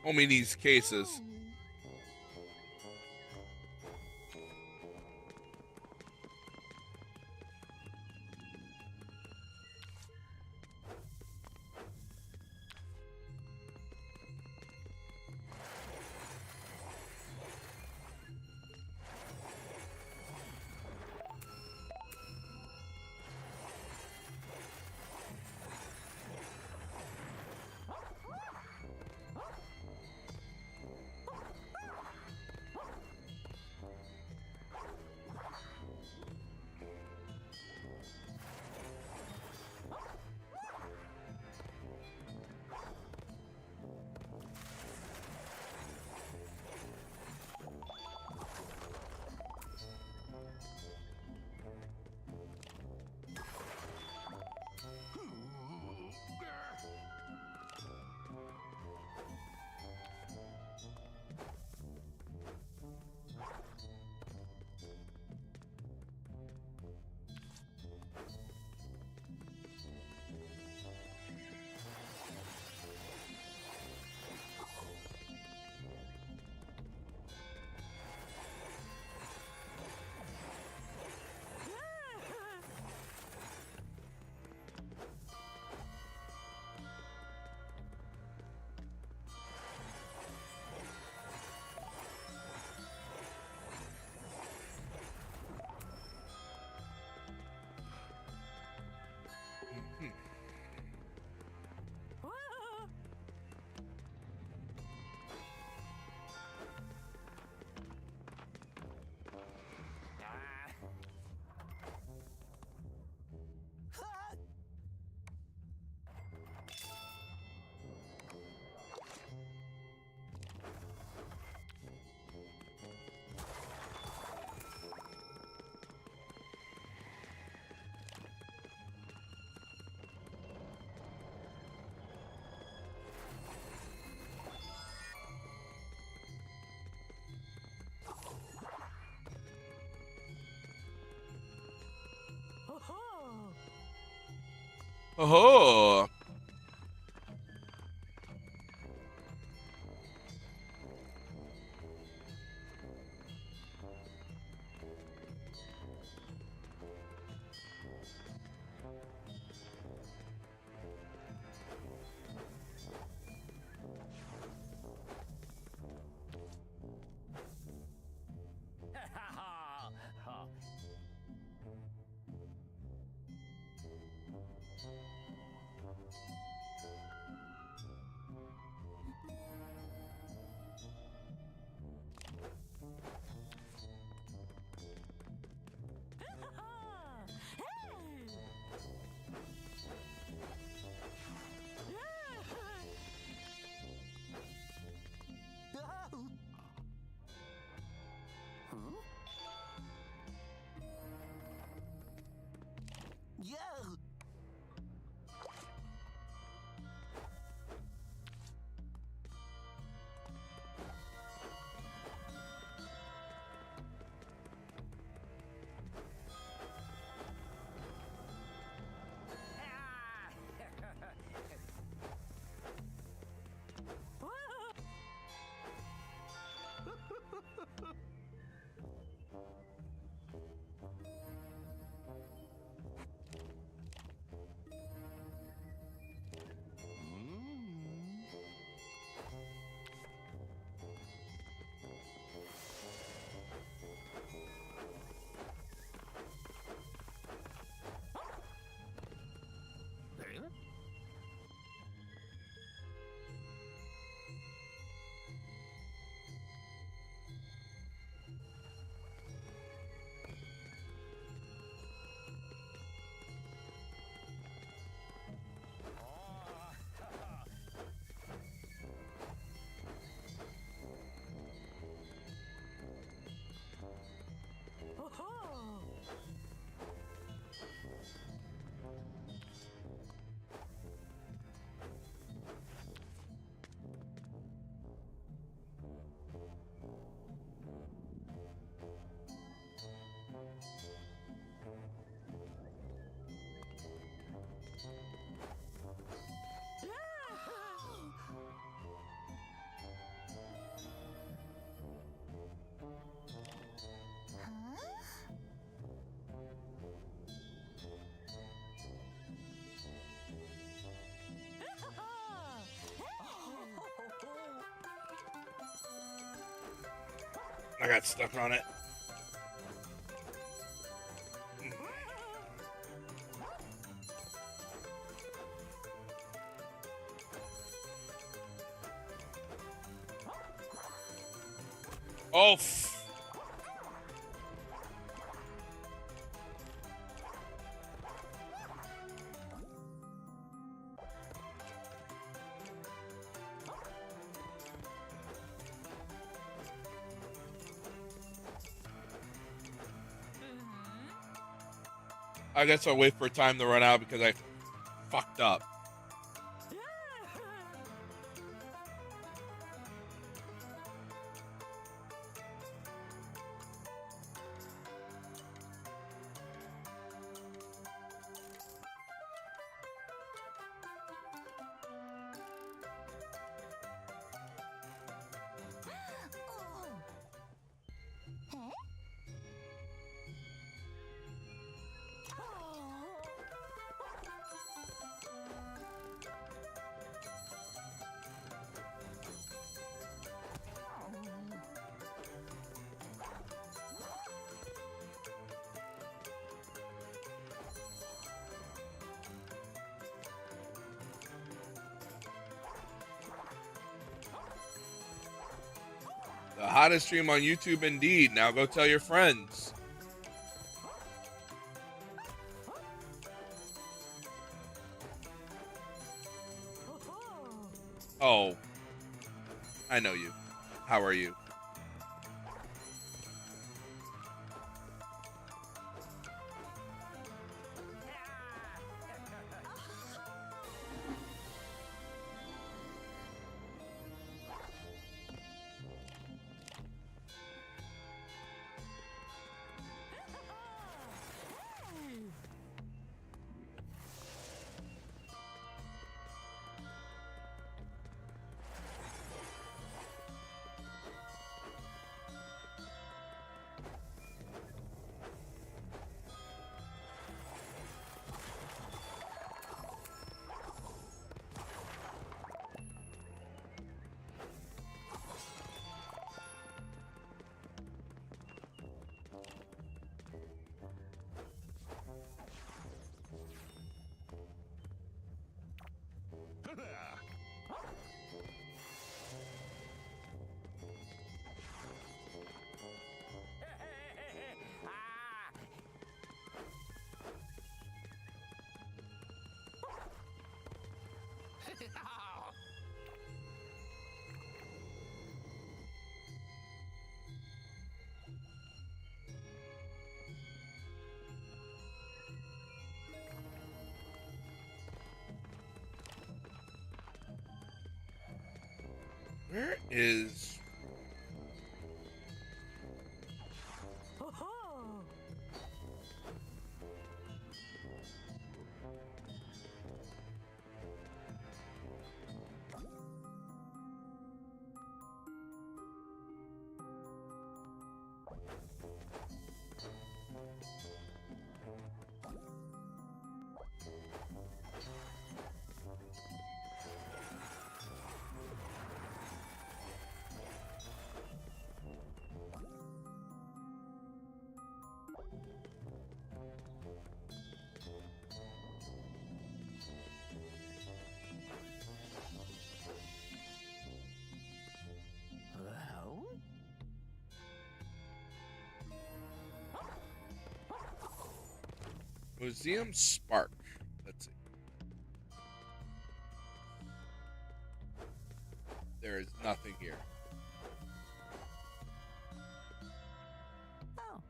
Only these cases. Oh. Yeah. I got stuck on it. Oh. I guess I'll wait for time to run out because I fucked up. The hottest stream on YouTube, indeed. Now go tell your friends. Oh, I know you. How are you? Where is... Museum Spark. Let's see. There is nothing here. Oh.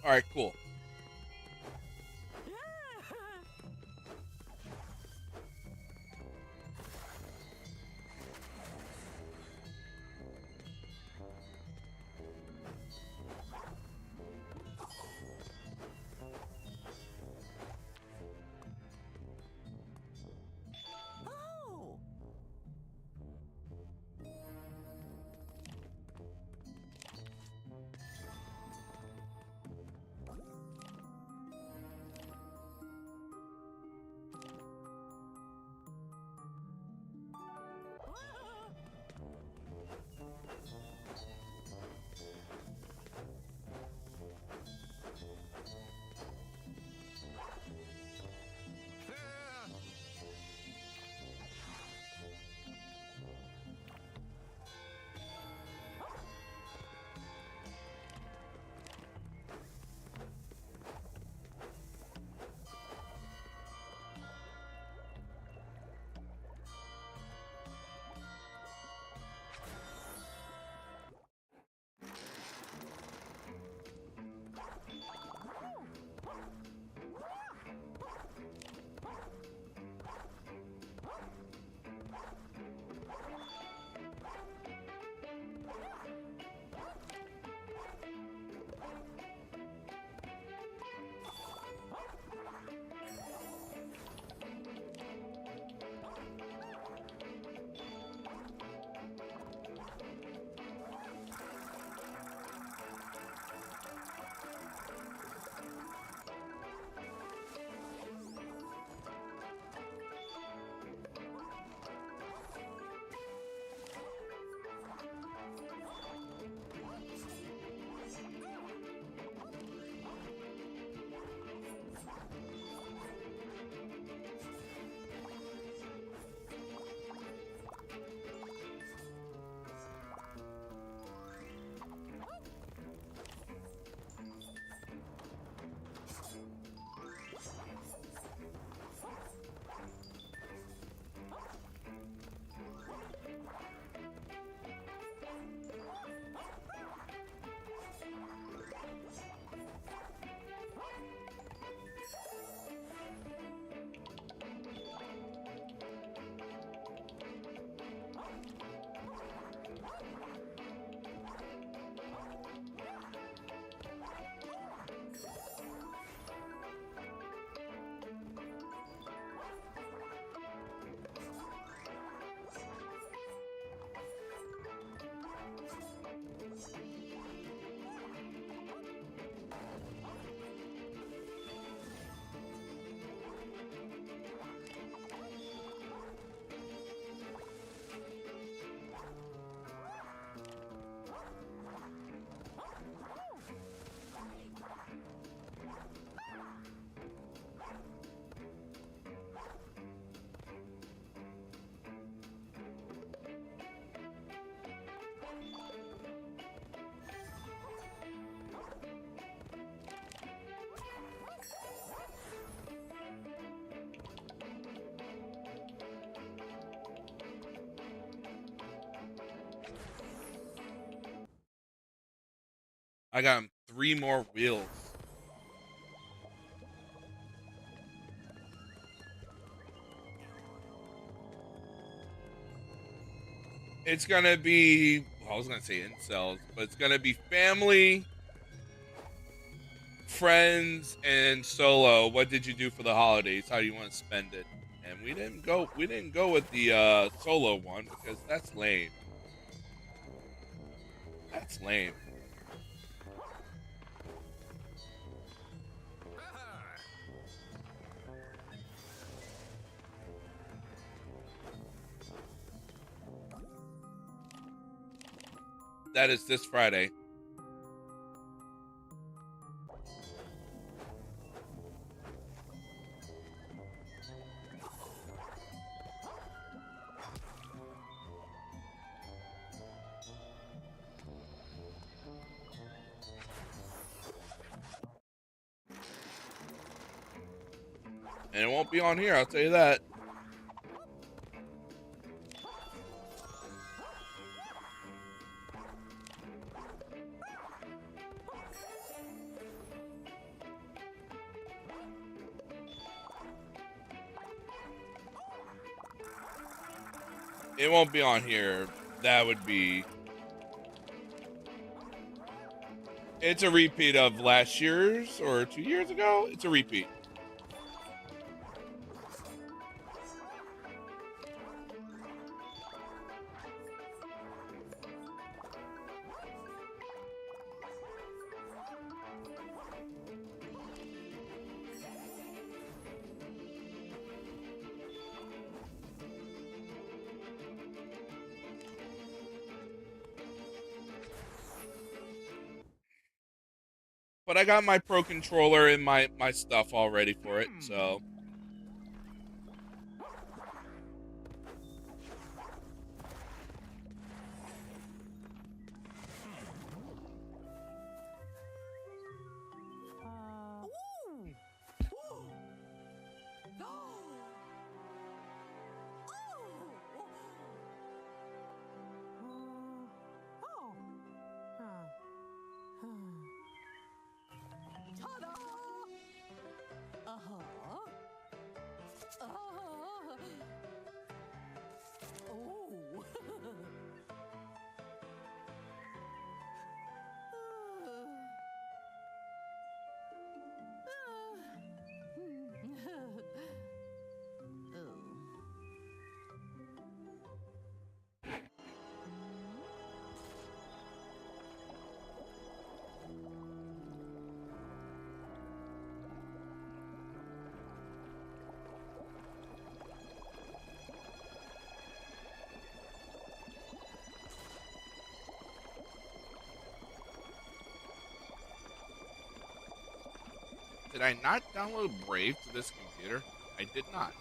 All right, cool. Oh. I got him 3 more wheels. It's gonna be, well, I was gonna say incels, but it's gonna be family, friends, and solo. What did you do for the holidays? How do you want to spend it? And we didn't go with the solo one because that's lame. That's lame. That is this Friday. And it won't be on here, I'll tell you that. It won't be on here. That would be... It's a repeat of last year's or 2 years ago. It's a repeat. But I got my Pro Controller and my stuff all ready for it, so... Did I not download Brave to this computer? I did not.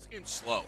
This game's slow.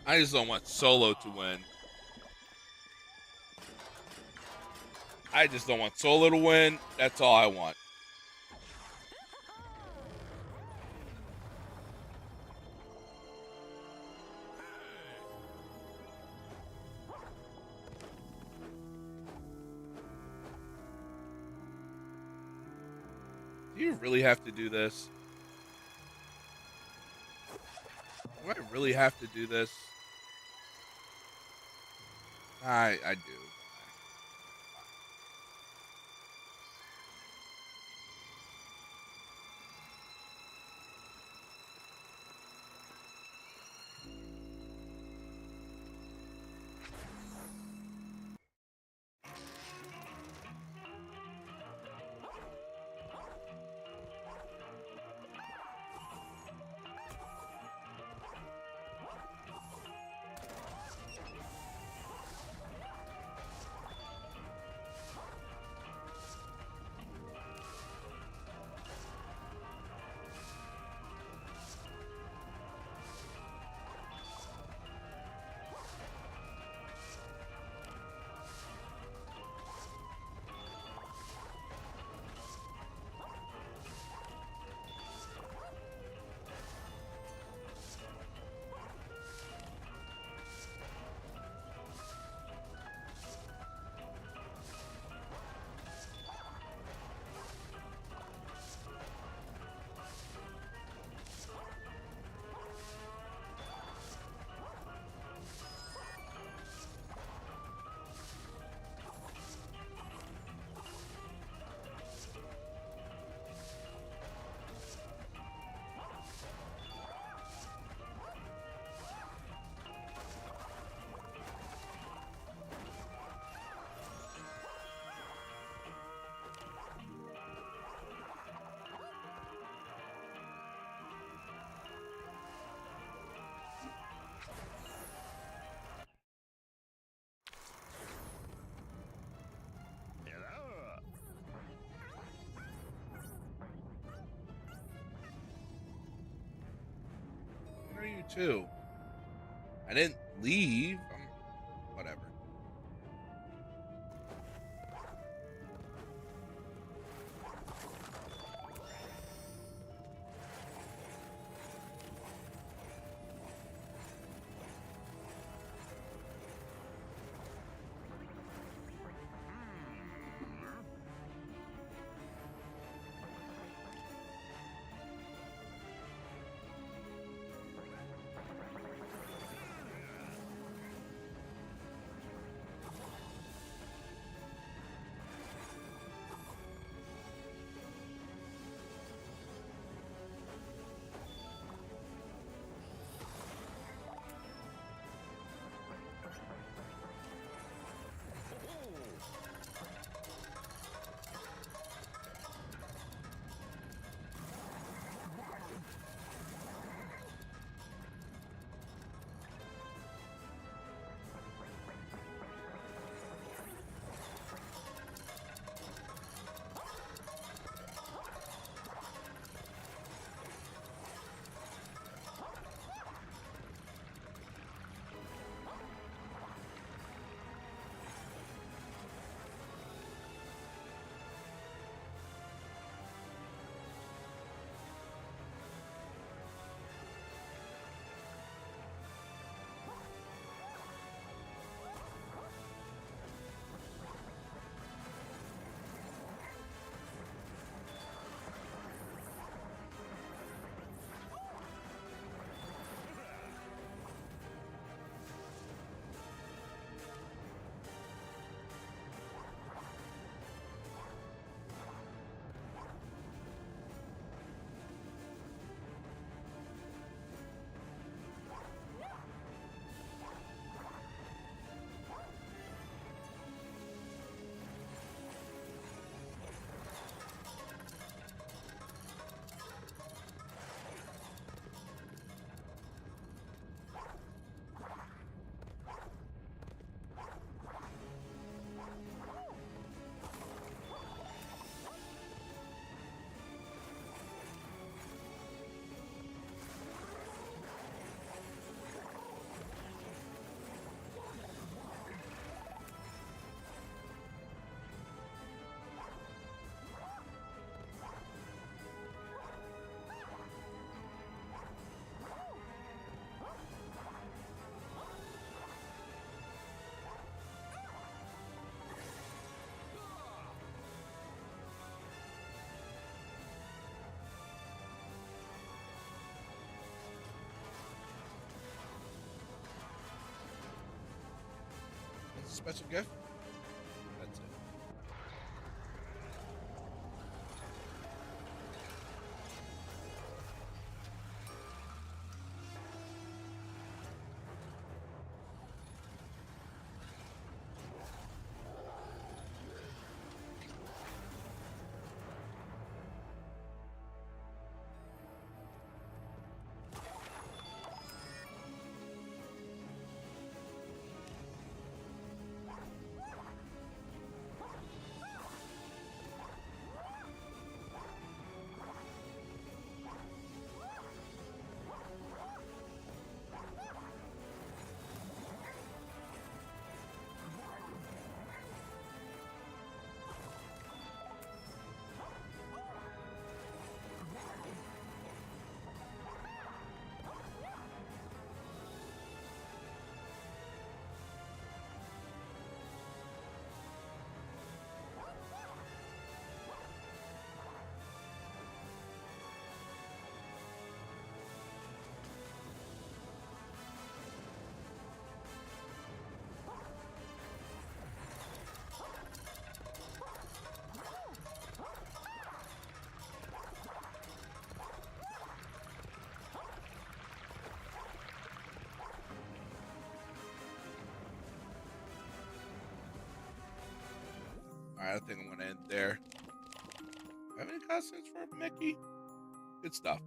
I just don't want Solo to win. I just don't want Solo to win. That's all I want. Do you really have to do this? Do I really have to do this? I do. too. I didn't leave. Whatever. That's a special gift. That's it. All right, I think I'm gonna end there. Have any costumes for Mickey? Good stuff.